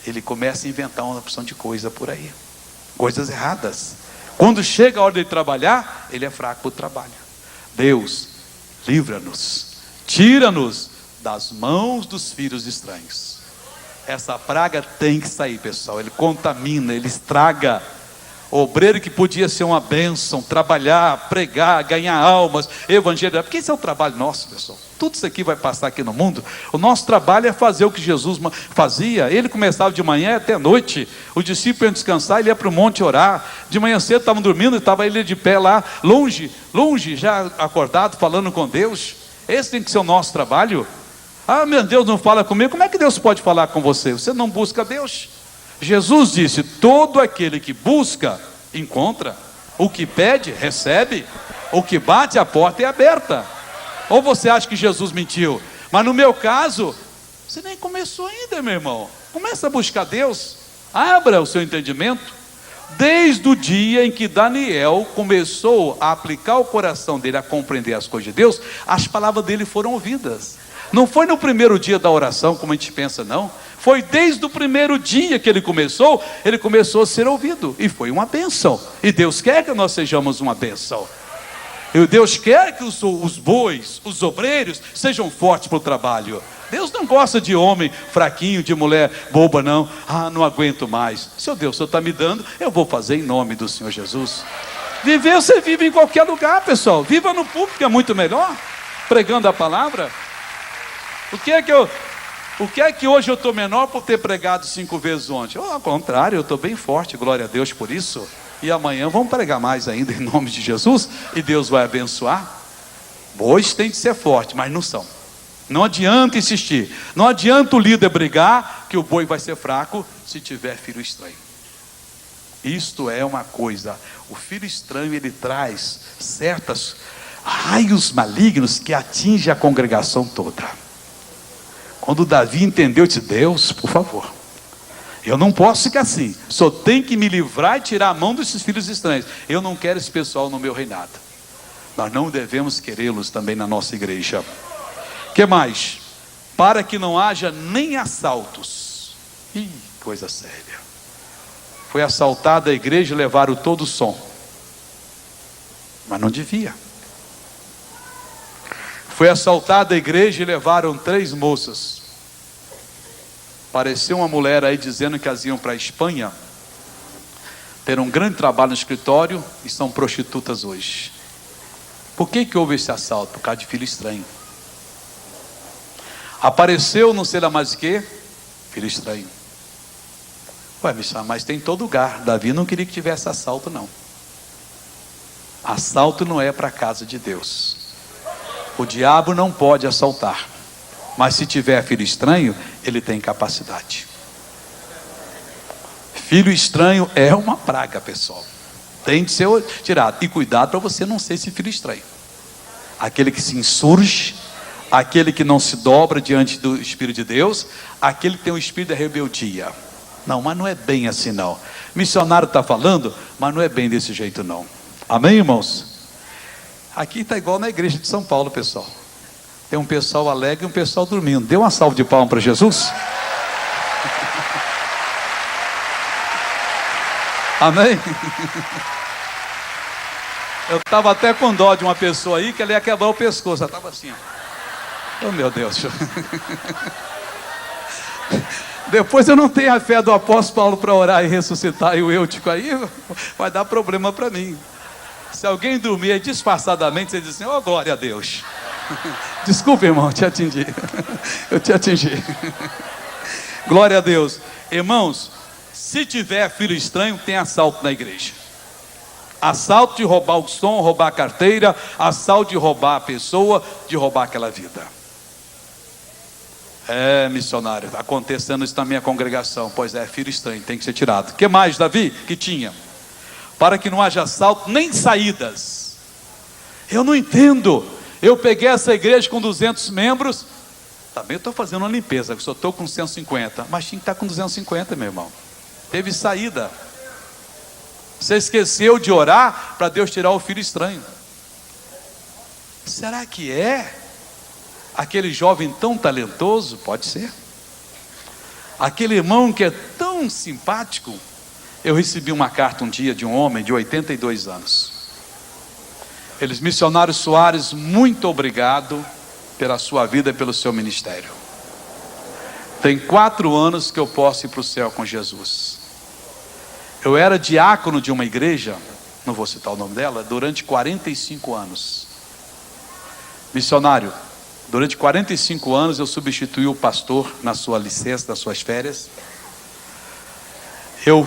ele começa a inventar uma opção de coisa por aí, coisas erradas. Quando chega a hora de trabalhar, ele é fraco para o trabalho. Deus, livra-nos, tira-nos das mãos dos filhos estranhos. Essa praga tem que sair, pessoal. Ele contamina, ele estraga. O obreiro que podia ser uma bênção, trabalhar, pregar, ganhar almas, evangelizar, porque esse é o trabalho nosso, pessoal. Tudo isso aqui vai passar aqui no mundo. O nosso trabalho é fazer o que Jesus fazia. Ele começava de manhã até noite. O discípulo ia descansar, ele ia para o monte orar. De manhã cedo estavam dormindo, estava ele de pé lá, longe, já acordado, falando com Deus. Esse tem que ser o nosso trabalho. Ah, meu Deus não fala comigo. Como é que Deus pode falar com você? Você não busca Deus. Jesus disse: todo aquele que busca, encontra. O que pede, recebe. O que bate, a porta é aberta. Ou você acha que Jesus mentiu? Mas no meu caso, você nem começou ainda, meu irmão. Começa a buscar Deus. Abra o seu entendimento. Desde o dia em que Daniel começou a aplicar o coração dele a compreender as coisas de Deus, as palavras dele foram ouvidas. Não foi no primeiro dia da oração, como a gente pensa, não. Foi desde o primeiro dia que ele começou a ser ouvido. E foi uma bênção. E Deus quer que nós sejamos uma bênção. E Deus quer que os bois, os obreiros, sejam fortes para o trabalho. Deus não gosta de homem fraquinho, de mulher boba, não. Ah, não aguento mais. Seu Deus, o Senhor está me dando, eu vou fazer em nome do Senhor Jesus. Viver, você vive em qualquer lugar, pessoal. Viva no público, é muito melhor. Pregando a palavra. O que é que hoje eu estou menor por ter pregado 5 vezes ontem? Ao contrário, eu estou bem forte, glória a Deus por isso. E amanhã vamos pregar mais ainda em nome de Jesus. E Deus vai abençoar. Bois têm de ser fortes, mas não são. Não adianta insistir. Não adianta o líder brigar que o boi vai ser fraco se tiver filho estranho. Isto é uma coisa. O filho estranho, ele traz certos raios malignos que atingem a congregação toda. Quando Davi entendeu, disse: Deus, por favor, eu não posso ficar assim. Só tem que me livrar e tirar a mão desses filhos estranhos. Eu não quero esse pessoal no meu reinado. Nós não devemos querê-los também na nossa igreja. Que mais? Para que não haja nem assaltos. Ih, coisa séria. Foi assaltada a igreja e levaram todo o som. Mas não devia. Foi assaltada a igreja e levaram 3 moças. Apareceu uma mulher aí dizendo que elas iam para a Espanha ter um grande trabalho no escritório e são prostitutas hoje. Por que houve esse assalto? Por causa de filho estranho. Apareceu não sei lá mais o que, filho estranho. Ué, mas tem em todo lugar. Davi não queria que tivesse assalto, não. Assalto não é para a casa de Deus. O diabo não pode assaltar. Mas se tiver filho estranho, ele tem capacidade. Filho estranho é uma praga, pessoal. Tem de ser tirado. E cuidado para você não ser esse filho estranho. Aquele que se insurge, aquele que não se dobra diante do Espírito de Deus, aquele que tem o espírito da rebeldia. Não, mas não é bem assim não. Missionário está falando, mas não é bem desse jeito não. Amém, irmãos? Aqui está igual na igreja de São Paulo, pessoal. Tem um pessoal alegre e um pessoal dormindo. Dê uma salva de palmas para Jesus. Amém? Eu estava até com dó de uma pessoa aí que ela ia quebrar o pescoço. Ela estava assim, ó. Oh, meu Deus. Depois eu não tenho a fé do apóstolo Paulo para orar e ressuscitar, e o Eutico aí vai dar problema para mim. Se alguém dormir disfarçadamente, você diz assim: oh, glória a Deus. Desculpa, irmão, eu te atingi. Eu te atingi. Glória a Deus. Irmãos, se tiver filho estranho, tem assalto na igreja. Assalto de roubar o som, roubar a carteira, assalto de roubar a pessoa, de roubar aquela vida. É, missionário, está acontecendo isso na minha congregação. Pois é, filho estranho, tem que ser tirado. O que mais, Davi, que tinha? Para que não haja assalto, nem saídas. Eu não entendo. Eu peguei essa igreja com 200 membros. Também eu estou fazendo uma limpeza, eu só estou com 150. Mas tinha que estar com 250, meu irmão. Teve saída. Você esqueceu de orar para Deus tirar o filho estranho. Será que é aquele jovem tão talentoso? Pode ser. Aquele irmão que é tão simpático. Eu recebi uma carta um dia de um homem de 82 anos. Eles, missionário Soares, muito obrigado pela sua vida e pelo seu ministério. Tem 4 anos que eu posso ir para o céu com Jesus. Eu era diácono de uma igreja, não vou citar o nome dela, durante 45 anos. Missionário, durante 45 anos eu substituí o pastor na sua licença, nas suas férias. Eu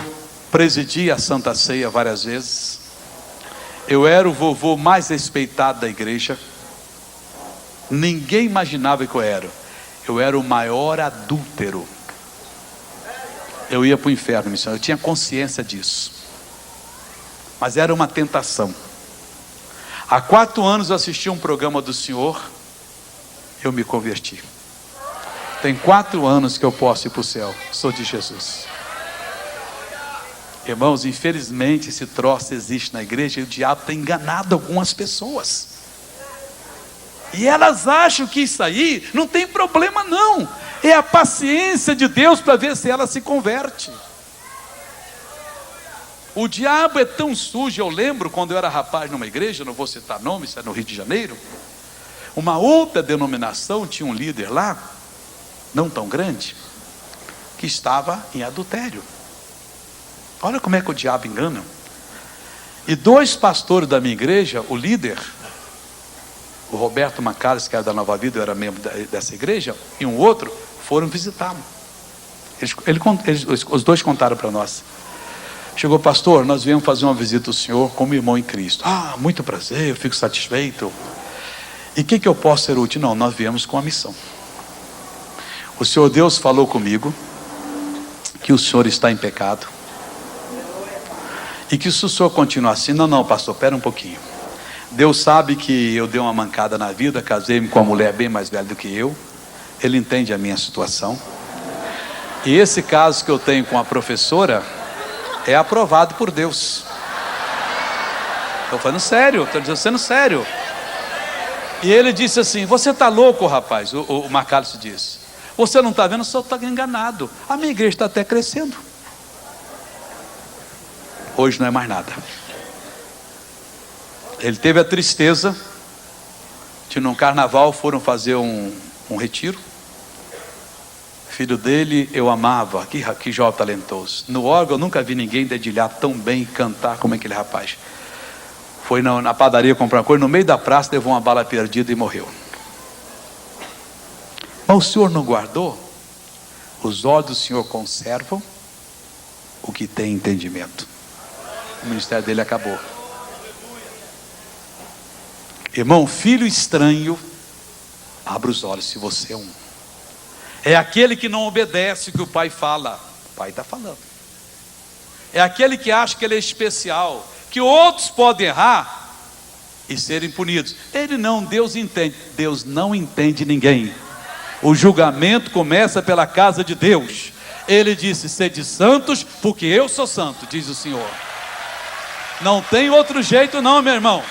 presidi a Santa Ceia várias vezes. Eu era o vovô mais respeitado da igreja. Ninguém imaginava que eu era. Eu era o maior adúltero. Eu ia para o inferno, missionário. Eu tinha consciência disso. Mas era uma tentação. Há 4 anos eu assisti um programa do senhor. Eu me converti. Tem 4 anos que eu posso ir para o céu. Sou de Jesus. Irmãos, infelizmente esse troço existe na igreja e o diabo tem enganado algumas pessoas. E elas acham que isso aí não tem problema não. É a paciência de Deus para ver se ela se converte. O diabo é tão sujo. Eu lembro quando eu era rapaz numa igreja, não vou citar nome, isso é no Rio de Janeiro. Uma outra denominação tinha um líder lá, não tão grande, que estava em adultério. Olha como é que o diabo engana. E 2 pastores da minha igreja, o líder, o Roberto Macares, que era da Nova Vida, eu era membro dessa igreja, e um outro, foram visitá-lo. Os 2 contaram para nós. Chegou: pastor, nós viemos fazer uma visita ao senhor como irmão em Cristo. Ah, muito prazer, eu fico satisfeito. E o que eu posso ser útil? Não, nós viemos com a missão. O Senhor Deus falou comigo que o senhor está em pecado. E que se o senhor continuar assim, não, pastor, espera um pouquinho. Deus sabe que eu dei uma mancada na vida, casei-me com uma mulher bem mais velha do que eu. Ele entende a minha situação. E esse caso que eu tenho com a professora é aprovado por Deus. Estou falando sério, estou sendo sério. E ele disse assim: você está louco, rapaz? O Macalso disse: você não está vendo, só está enganado. A minha igreja está até crescendo. Hoje não é mais nada. Ele teve a tristeza de num carnaval foram fazer um retiro. Filho dele eu amava, que jovem talentoso. No órgão eu nunca vi ninguém dedilhar tão bem e cantar como aquele rapaz. Foi na padaria comprar uma coisa, no meio da praça levou uma bala perdida e morreu. Mas o Senhor não guardou? Os olhos do Senhor conservam o que tem entendimento. O ministério dele acabou. Irmão, filho estranho, abra os olhos se você é um. É aquele que não obedece o que o pai fala. O pai está falando. É aquele que acha que ele é especial, que outros podem errar e serem punidos. Ele não, Deus entende. Deus não entende ninguém. O julgamento começa pela casa de Deus. Ele disse: sede santos, porque eu sou santo, diz o Senhor. Não tem outro jeito não, meu irmão.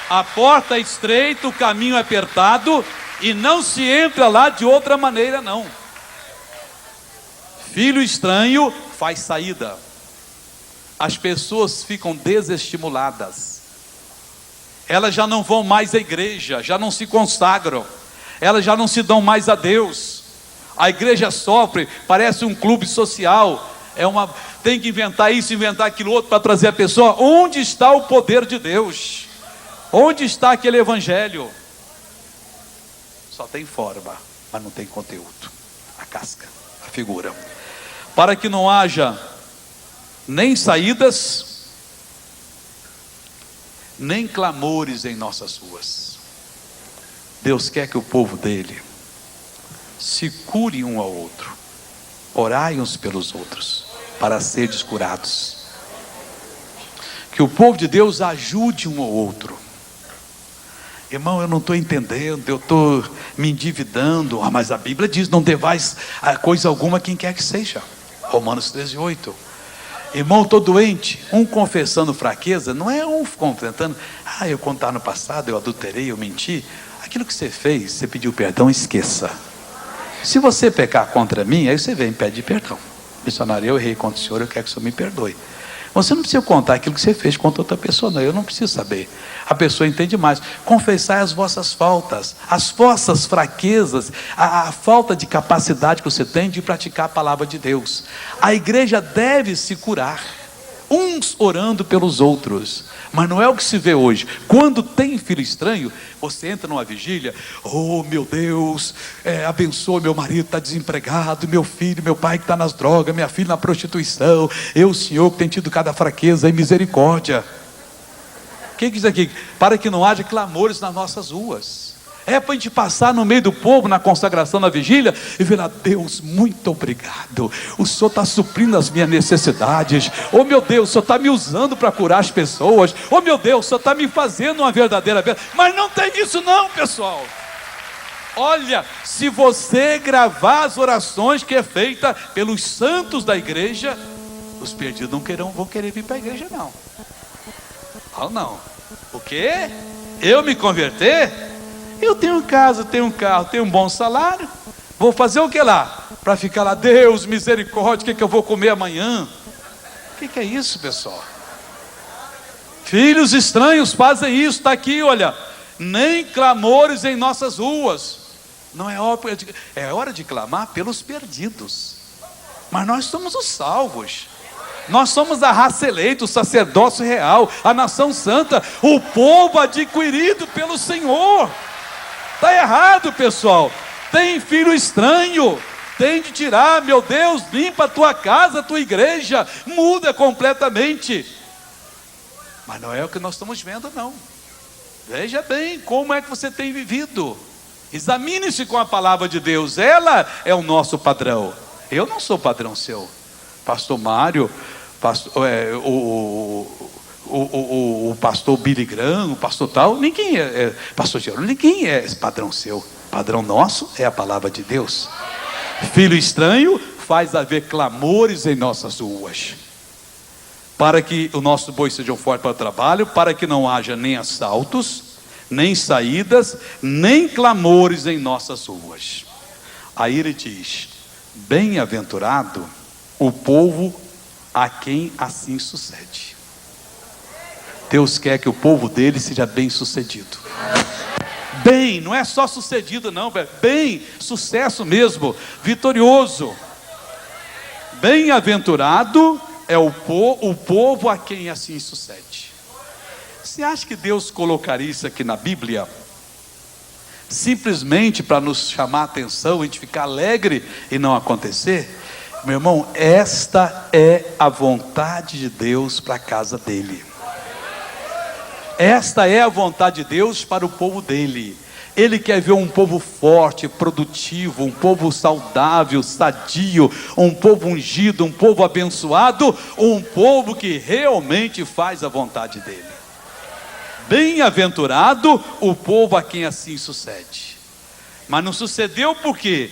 A porta é estreita, o caminho é apertado, e não se entra lá de outra maneira não. Filho estranho faz saída. As pessoas ficam desestimuladas. Elas já não vão mais à igreja, já não se consagram. Elas já não se dão mais a Deus. A igreja sofre, parece um clube social. Tem que inventar isso, inventar aquilo outro para trazer a pessoa. Onde está o poder de Deus? Onde está aquele evangelho? Só tem forma, mas não tem conteúdo. A casca, a figura. Para que não haja nem saídas, nem clamores em nossas ruas. Deus quer que o povo dele se cure um ao outro. Orai uns pelos outros, para seres curados. Que o povo de Deus ajude um ao outro. Irmão, eu não estou entendendo, eu estou me endividando. Mas a Bíblia diz: não devais a coisa alguma a quem quer que seja. Romanos 13:8. Irmão, estou doente. Um confessando fraqueza, não é um confessando: eu contar no passado, eu adulterei, eu menti. Aquilo que você fez, você pediu perdão, esqueça. Se você pecar contra mim, aí você vem e pede perdão. Missionário, eu errei contra o senhor, eu quero que o senhor me perdoe. Você não precisa contar aquilo que você fez contra outra pessoa, não. Eu não preciso saber. A pessoa entende mais. Confessai as vossas faltas, as vossas fraquezas, a falta de capacidade que você tem de praticar a palavra de Deus. A igreja deve se curar, uns orando pelos outros. Mas não é o que se vê hoje. Quando tem filho estranho, você entra numa vigília: oh meu Deus, abençoa meu marido, está desempregado, meu filho, meu pai que está nas drogas, minha filha na prostituição, eu, Senhor, que tem tido cada fraqueza e misericórdia. O que diz aqui? Para que não haja clamores nas nossas ruas. É para a gente passar no meio do povo, na consagração, na vigília, e ver lá: Deus, muito obrigado, o Senhor está suprindo as minhas necessidades. Oh meu Deus, o Senhor está me usando para curar as pessoas. Oh meu Deus, o Senhor está me fazendo uma verdadeira vida. Mas não tem isso não, pessoal. Olha, se você gravar as orações que é feita pelos santos da igreja, Os perdidos não vão querer vir para a igreja, não. Não. O quê? Eu me converter? Eu tenho casa, tenho um carro, tenho um bom salário. Vou fazer o que lá? Para ficar lá, Deus, misericórdia, o que eu vou comer amanhã? O que é isso, pessoal? Filhos estranhos fazem isso, está aqui, olha. Nem clamores em nossas ruas. Não é hora de clamar pelos perdidos. Mas nós somos os salvos. Nós somos a raça eleita, o sacerdócio real, a nação santa, o povo adquirido pelo Senhor. Está errado, pessoal. Tem filho estranho, tem de tirar, meu Deus, limpa a tua casa, a tua igreja, muda completamente. Mas não é o que nós estamos vendo, não. Veja bem como é que você tem vivido. Examine-se com a palavra de Deus, ela é o nosso padrão. Eu não sou padrão seu. Pastor Mário, o pastor Billy Graham, o pastor tal, ninguém pastor Geraldo, ninguém é padrão seu. Padrão nosso é a palavra de Deus. Filho estranho faz haver clamores em nossas ruas, para que o nosso boi seja forte para o trabalho, para que não haja nem assaltos, nem saídas, nem clamores em nossas ruas. Aí ele diz: bem-aventurado o povo a quem assim sucede. Deus quer que o povo dele seja bem sucedido. Bem, não é só sucedido não, bem, sucesso mesmo, vitorioso. Bem-aventurado é o povo a quem assim sucede. Você acha que Deus colocaria isso aqui na Bíblia simplesmente para nos chamar a atenção, a gente ficar alegre e não acontecer? Meu irmão, esta é a vontade de Deus para a casa dele. Esta é a vontade de Deus para o povo dele. Ele quer ver um povo forte, produtivo, um povo saudável, sadio, um povo ungido, um povo abençoado, um povo que realmente faz a vontade dele. Bem-aventurado o povo a quem assim sucede. Mas não sucedeu por quê?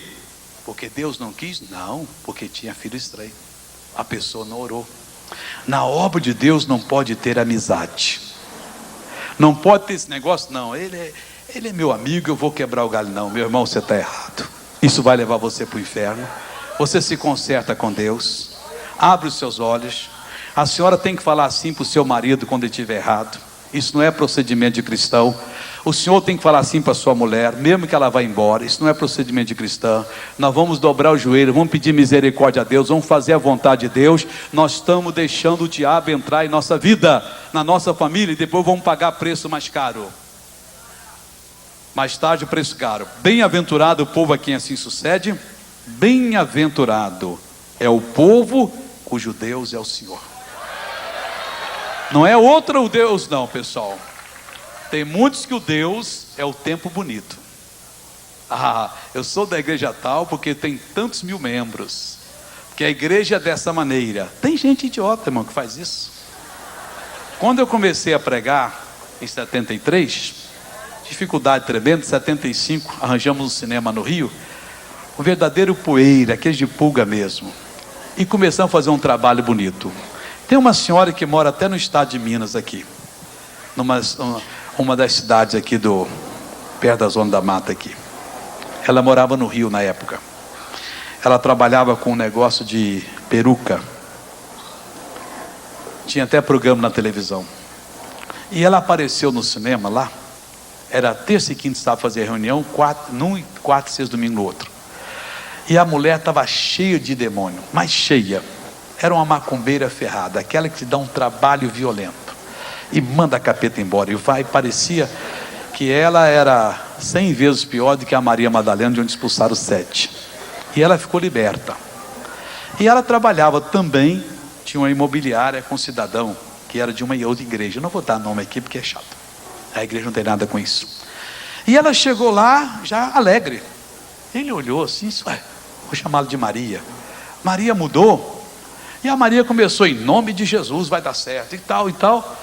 Porque Deus não quis? Não, porque tinha filho estranho. A pessoa não orou. Na obra de Deus não pode ter amizade. Não pode ter esse negócio, não, ele é meu amigo, eu vou quebrar o galho. Não, meu irmão, você está errado. Isso vai levar você para o inferno. Você se conserta com Deus, abre os seus olhos. A senhora tem que falar assim para o seu marido quando ele estiver errado. Isso não é procedimento de cristão. O senhor tem que falar assim para a sua mulher, mesmo que ela vá embora. Isso não é procedimento de cristão. Nós vamos dobrar o joelho, vamos pedir misericórdia a Deus, vamos fazer a vontade de Deus. Nós estamos deixando o diabo entrar em nossa vida, na nossa família, e depois vamos pagar preço mais caro. Mais tarde o preço caro. Bem-aventurado o povo a quem assim sucede. Bem-aventurado é o povo cujo Deus é o Senhor. Não é outro Deus não, pessoal. Tem muitos que o Deus é o tempo bonito. Eu sou da igreja tal porque tem tantos mil membros, porque a igreja é dessa maneira. Tem gente idiota, irmão, que faz isso. Quando eu comecei a pregar em 73, dificuldade tremenda, em 75 arranjamos um cinema no Rio, um verdadeiro poeira, aquele de pulga mesmo, e começamos a fazer um trabalho bonito. Tem uma senhora que mora até no estado de Minas aqui, uma das cidades aqui perto da Zona da Mata aqui. Ela morava no Rio na época. Ela trabalhava com um negócio de peruca. Tinha até programa na televisão. E ela apareceu no cinema lá. Era terça e quinta, sábado, fazia reunião, num, quarta, sexta, domingo no outro. E a mulher estava cheia de demônio, mas cheia. Era uma macumbeira ferrada, aquela que te dá um trabalho violento e manda a capeta embora. E parecia que ela era 100 vezes pior do que a Maria Madalena, de onde expulsaram 7. E ela ficou liberta. E ela trabalhava também, tinha uma imobiliária com um cidadão que era de uma outra igreja. Eu não vou dar nome aqui porque é chato. A igreja não tem nada com isso. E ela chegou lá já alegre. Ele olhou assim, vou chamá-la de Maria. Maria mudou. E a Maria começou, em nome de Jesus vai dar certo, e tal, e tal.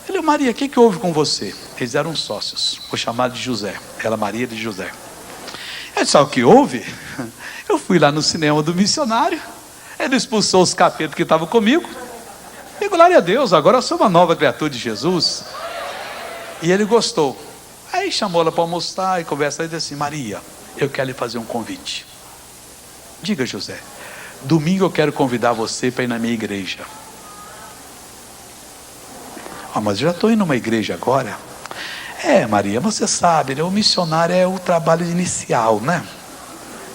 Ele, Maria, o que houve com você? Eles eram sócios, vou chamar de José. Ela, Maria de José. Ele, sabe o que houve? Eu fui lá no cinema do missionário, Ele expulsou os capetas que estavam comigo. E glória a Deus, agora eu sou uma nova criatura de Jesus. E ele gostou. Aí chamou ela para almoçar e conversar e disse assim: Maria, eu quero lhe fazer um convite. Diga, José. Domingo eu quero convidar você para ir na minha igreja. Mas eu já estou indo numa igreja agora. Maria, você sabe, né? O missionário é o trabalho inicial, né?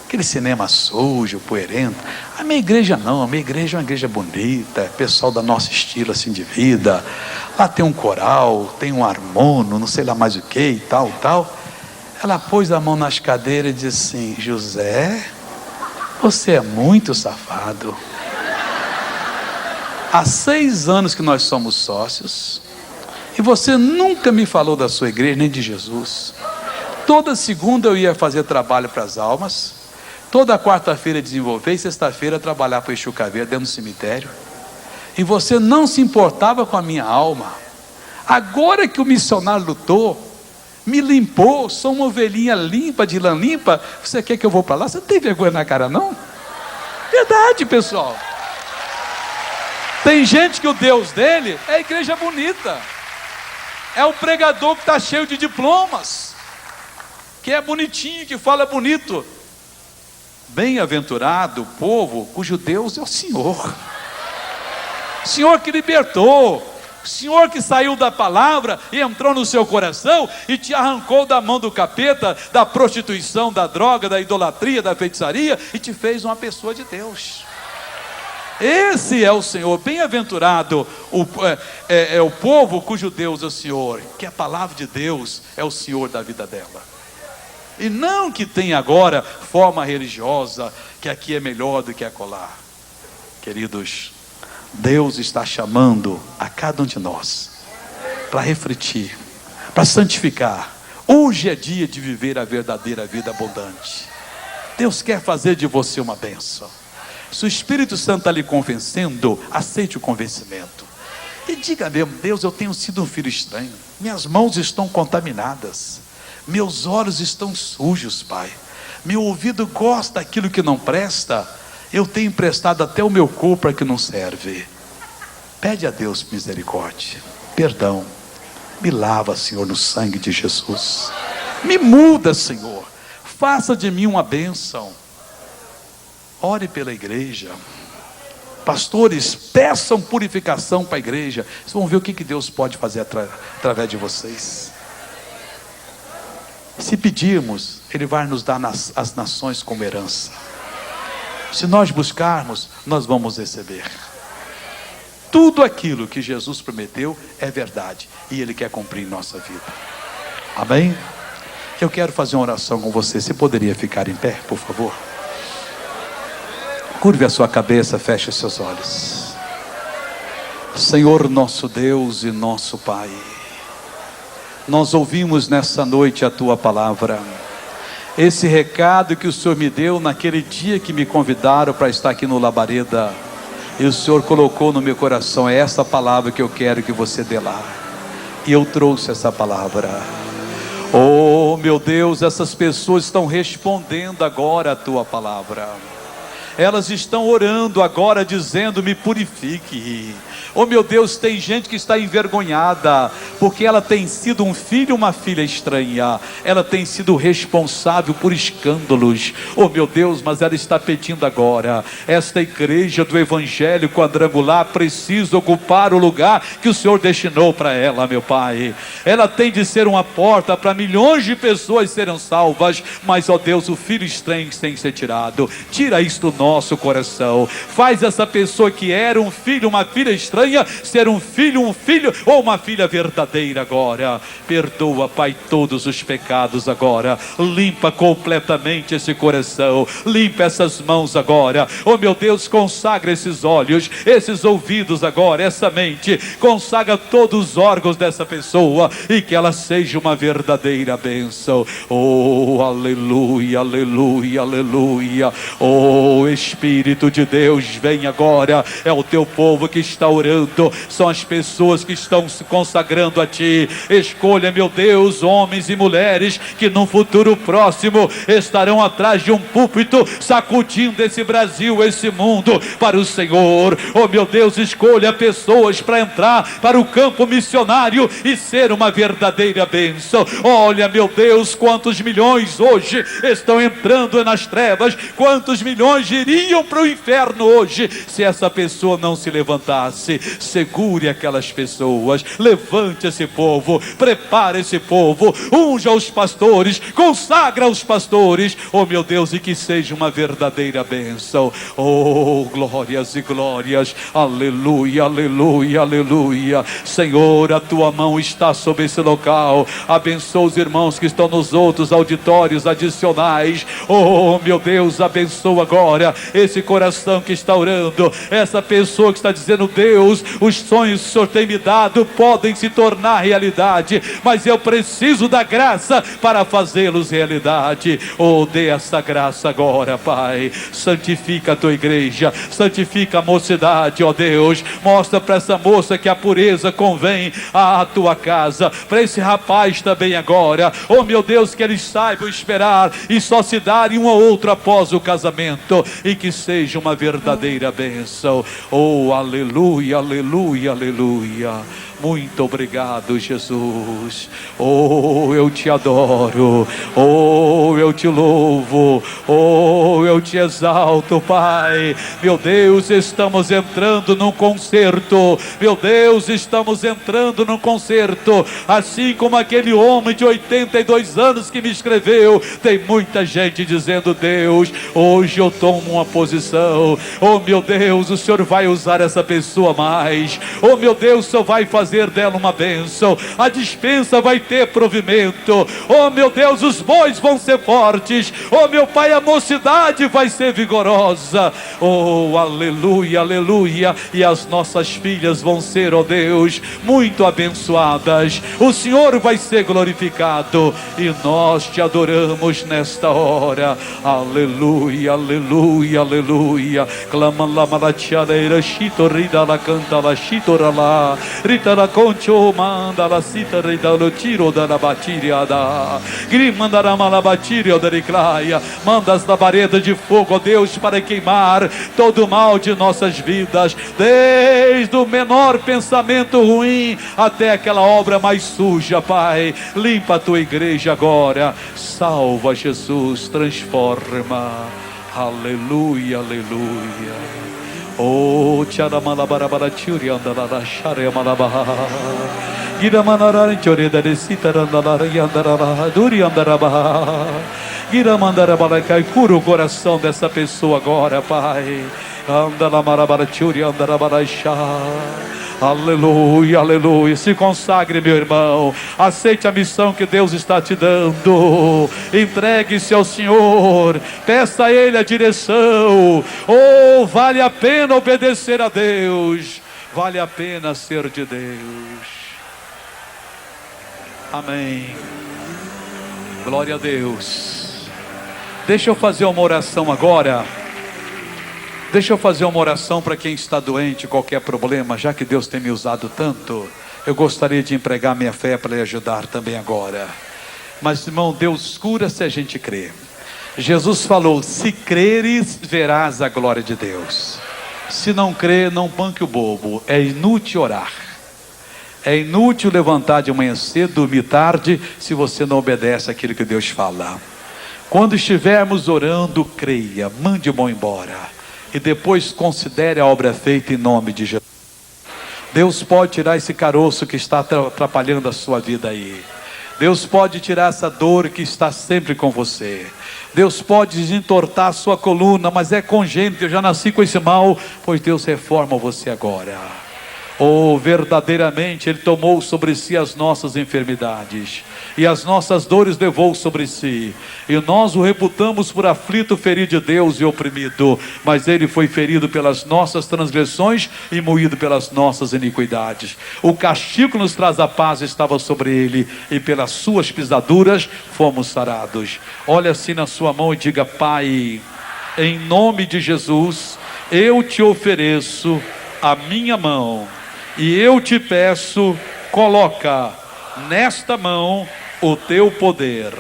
Aquele cinema sujo, poeirento. A minha igreja não, a minha igreja é uma igreja bonita, é pessoal da nosso estilo assim de vida. Lá tem um coral, tem um harmono, não sei lá mais o que e tal, tal. Ela pôs a mão nas cadeiras e disse assim: José, você é muito safado. Há 6 anos que nós somos sócios e você nunca me falou da sua igreja nem de Jesus. Toda segunda eu ia fazer trabalho para as almas, toda quarta-feira desenvolver e sexta-feira trabalhar para o Exu Caveira dentro do cemitério. E você não se importava com a minha alma. Agora que o missionário lutou, me limpou, sou uma ovelhinha limpa, de lã limpa, você quer que eu vou para lá? Você não tem vergonha na cara não? Verdade, pessoal. Tem gente que o Deus dele é a igreja bonita, é o pregador que está cheio de diplomas, que é bonitinho, que fala bonito. Bem-aventurado o povo cujo Deus é o Senhor. O Senhor que libertou, o Senhor que saiu da palavra e entrou no seu coração e te arrancou da mão do capeta, da prostituição, da droga, da idolatria, da feitiçaria e te fez uma pessoa de Deus. Esse é o Senhor. Bem-aventurado é o povo cujo Deus é o Senhor, que a palavra de Deus é o Senhor da vida dela. E não que tem agora forma religiosa, que aqui é melhor do que acolá. Queridos, Deus está chamando a cada um de nós para refletir, para santificar. Hoje é dia de viver a verdadeira vida abundante. Deus quer fazer de você uma bênção. Se o Espírito Santo está lhe convencendo, aceite o convencimento. E diga mesmo: Deus, eu tenho sido um filho estranho. Minhas mãos estão contaminadas. Meus olhos estão sujos, Pai. Meu ouvido gosta daquilo que não presta. Eu tenho emprestado até o meu corpo para que não serve. Pede a Deus misericórdia, perdão. Me lava, Senhor, no sangue de Jesus. Me muda, Senhor. Faça de mim uma bênção. Ore pela igreja. Pastores, peçam purificação para a igreja. Vocês vão ver o que Deus pode fazer através de vocês. Se pedirmos, Ele vai nos dar as nações como herança. Se nós buscarmos, nós vamos receber. Tudo aquilo que Jesus prometeu é verdade, e Ele quer cumprir em nossa vida. Amém? Eu quero fazer uma oração com você. Você poderia ficar em pé, por favor? Curve a sua cabeça, feche os seus olhos. Senhor nosso Deus e nosso Pai, nós ouvimos nessa noite a Tua palavra. Esse recado que o Senhor me deu naquele dia que me convidaram para estar aqui no Labareda, e o Senhor colocou no meu coração: é essa palavra que eu quero que você dê lá. E eu trouxe essa palavra. Oh meu Deus, essas pessoas estão respondendo agora a Tua palavra. Elas estão orando agora dizendo: me purifique. Oh meu Deus, tem gente que está envergonhada porque ela tem sido um filho, uma filha estranha. Ela tem sido responsável por escândalos. Oh meu Deus, mas ela está pedindo agora: esta igreja do Evangelho Quadrangular precisa ocupar o lugar que o Senhor destinou para ela, meu Pai. Ela tem de ser uma porta para milhões de pessoas serem salvas. Mas, ó Deus, o filho estranho tem que ser tirado. Tira isso do nosso coração. Faz essa pessoa que era um filho, uma filha estranha, ser um filho ou uma filha verdadeira agora. Perdoa, Pai, todos os pecados agora. Limpa completamente esse coração. Limpa essas mãos agora. Oh meu Deus, consagra esses olhos, esses ouvidos agora, essa mente. Consagra todos os órgãos dessa pessoa e que ela seja uma verdadeira bênção. Oh, aleluia, aleluia, aleluia. Oh, Espírito de Deus, vem agora. É o teu povo que está orando, são as pessoas que estão se consagrando a Ti. Escolha, meu Deus, homens e mulheres que num futuro próximo estarão atrás de um púlpito, sacudindo esse Brasil, esse mundo para o Senhor. Oh meu Deus, escolha pessoas para entrar para o campo missionário e ser uma verdadeira bênção. Olha, meu Deus, quantos milhões hoje estão entrando nas trevas, quantos milhões iriam para o inferno hoje se essa pessoa não se levantasse. Segure aquelas pessoas, levante esse povo, prepare esse povo, unja os pastores, consagra os pastores, oh meu Deus, e que seja uma verdadeira bênção. Oh, glórias e glórias, aleluia, aleluia, aleluia. Senhor, a tua mão está sobre esse local. Abençoa os irmãos que estão nos outros auditórios adicionais. Oh meu Deus, abençoa agora esse coração que está orando, essa pessoa que está dizendo: Deus, os sonhos que o Senhor tem me dado podem se tornar realidade, mas eu preciso da graça para fazê-los realidade. Oh, dê essa graça agora, Pai. Santifica a tua igreja, santifica a mocidade, ó Deus. Mostra para essa moça que a pureza convém à tua casa, para esse rapaz também agora, oh meu Deus, que eles saibam esperar e só se darem um ao outro após o casamento, e que seja uma verdadeira bênção. Oh, aleluia, aleluia, aleluia. Muito obrigado, Jesus. Oh, eu te adoro. Oh, eu te louvo. Oh, eu te exalto, Pai. Meu Deus, estamos entrando num concerto. Meu Deus, estamos entrando num concerto. Assim como aquele homem de 82 anos que me escreveu, tem muita gente dizendo: Deus, hoje eu tomo uma posição. Oh, meu Deus, o Senhor vai usar essa pessoa mais. Oh, meu Deus, o Senhor vai fazer dela uma bênção. A despensa vai ter provimento. Oh meu Deus, os bois vão ser fortes. Oh meu Pai, a mocidade vai ser vigorosa. Oh, aleluia, aleluia. E as nossas filhas vão ser, oh Deus, muito abençoadas. O Senhor vai ser glorificado e nós te adoramos nesta hora. Aleluia, aleluia, aleluia. Clama la malachiadeira, chitorrida la canta la chitorala, rita la concho manda la cita rida lo tiro da la batiria da grimanda la malabatiria da reclaia. Manda as labaredas de fogo, ó Deus, para queimar todo o mal de nossas vidas, desde o menor pensamento ruim até aquela obra mais suja, Pai. Limpa a tua igreja agora. Salva, Jesus, transforma. Aleluia, aleluia. Oh, tchara malabarabara tchuri andara share malabaha. Gira manara tchore da recita andara yandara duri andara baha. Gira mandara balacai, cura o coração dessa pessoa agora, Pai. Andara marabara tchuri andara baraixá. Aleluia, aleluia. Se consagre, meu irmão. Aceite a missão que Deus está te dando. Entregue-se ao Senhor. Peça a Ele a direção. Oh, vale a pena obedecer a Deus. Vale a pena ser de Deus. Amém. Glória a Deus. Deixa eu fazer uma oração agora. Deixa eu fazer uma oração para quem está doente, qualquer problema, já que Deus tem me usado tanto. Eu gostaria de empregar minha fé para lhe ajudar também agora. Mas, irmão, Deus cura se a gente crê. Jesus falou: se creres, verás a glória de Deus. Se não crer, não banque o bobo. É inútil orar. É inútil levantar de manhã cedo, dormir tarde, se você não obedece àquilo que Deus fala. Quando estivermos orando, creia, mande o mão embora. E depois considere a obra feita em nome de Jesus. Deus pode tirar esse caroço que está atrapalhando a sua vida aí. Deus pode tirar essa dor que está sempre com você. Deus pode desentortar a sua coluna, mas é congênito, eu já nasci com esse mal, pois Deus reforma você agora. Oh, verdadeiramente Ele tomou sobre si as nossas enfermidades, e as nossas dores levou sobre si, e nós o reputamos por aflito, ferido de Deus e oprimido, mas Ele foi ferido pelas nossas transgressões e moído pelas nossas iniquidades. O castigo que nos traz a paz estava sobre Ele, e pelas suas pisaduras fomos sarados. Olha assim na sua mão e diga: Pai, em nome de Jesus, eu te ofereço a minha mão e eu te peço, coloca nesta mão o teu poder.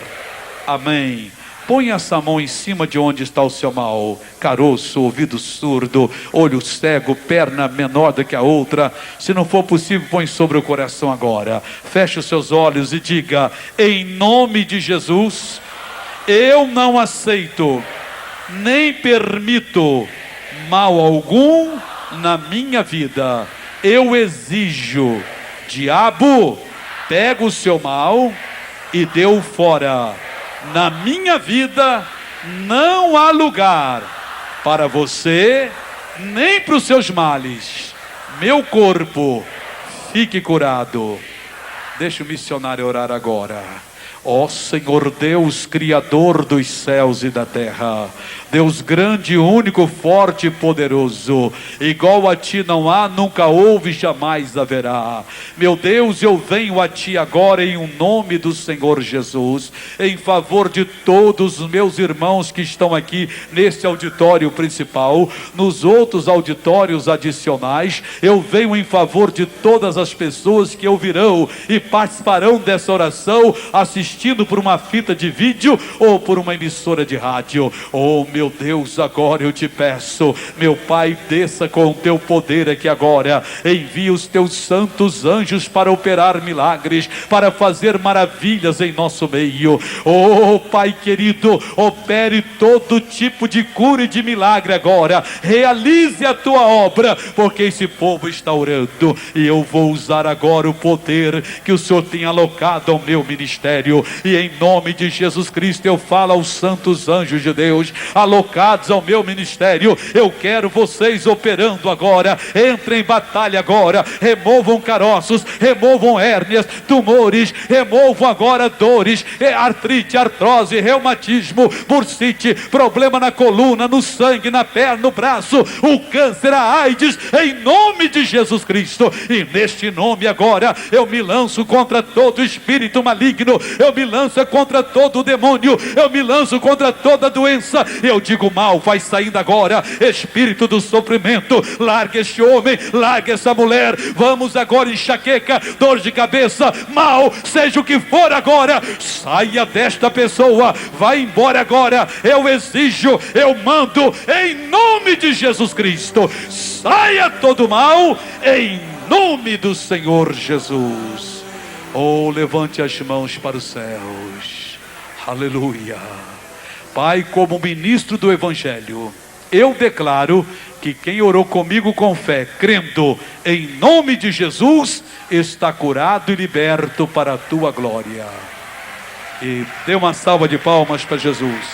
Amém. Põe essa mão em cima de onde está o seu mal. Caroço, ouvido surdo, olho cego, perna menor do que a outra. Se não for possível, põe sobre o coração agora. Feche os seus olhos e diga: em nome de Jesus, eu não aceito, nem permito mal algum na minha vida. Eu exijo, diabo, pega o seu mal e dê-o fora. Na minha vida não há lugar para você, nem para os seus males. Meu corpo, fique curado. Deixa o missionário orar agora. Ó Senhor Deus, Criador dos céus e da terra, Deus grande, único, forte e poderoso, igual a Ti não há, nunca houve, jamais haverá. Meu Deus, eu venho a Ti agora em nome do Senhor Jesus, em favor de todos os meus irmãos que estão aqui nesse auditório principal, nos outros auditórios adicionais. Eu venho em favor de todas as pessoas que ouvirão e participarão dessa oração, assistindo por uma fita de vídeo ou por uma emissora de rádio. Oh meu Deus, agora eu te peço, meu Pai, desça com o teu poder aqui agora, envia os teus santos anjos para operar milagres, para fazer maravilhas em nosso meio. Oh Pai querido, opere todo tipo de cura e de milagre agora, realize a tua obra, porque esse povo está orando, e eu vou usar agora o poder que o Senhor tem alocado ao meu ministério, e em nome de Jesus Cristo eu falo aos santos anjos de Deus alocados ao meu ministério. Eu quero vocês operando agora. Entrem em batalha agora, removam caroços, removam hérnias, tumores, removam agora dores, artrite, artrose, reumatismo, bursite, problema na coluna, no sangue, na perna, no braço, o câncer, a AIDS, em nome de Jesus Cristo. E neste nome agora eu me lanço contra todo espírito maligno, eu me lanço contra todo demônio, eu me lanço contra toda doença. Eu digo: mal, vai saindo agora, espírito do sofrimento, larga este homem, larga essa mulher. Vamos agora, enxaqueca, dor de cabeça, mal, seja o que for agora, saia desta pessoa, vai embora agora. Eu exijo, eu mando, em nome de Jesus Cristo, saia todo mal, em nome do Senhor Jesus. Oh, levante as mãos para os céus. Aleluia. Pai, como ministro do Evangelho, eu declaro que quem orou comigo com fé, crendo em nome de Jesus, está curado e liberto para a tua glória. E dê uma salva de palmas para Jesus.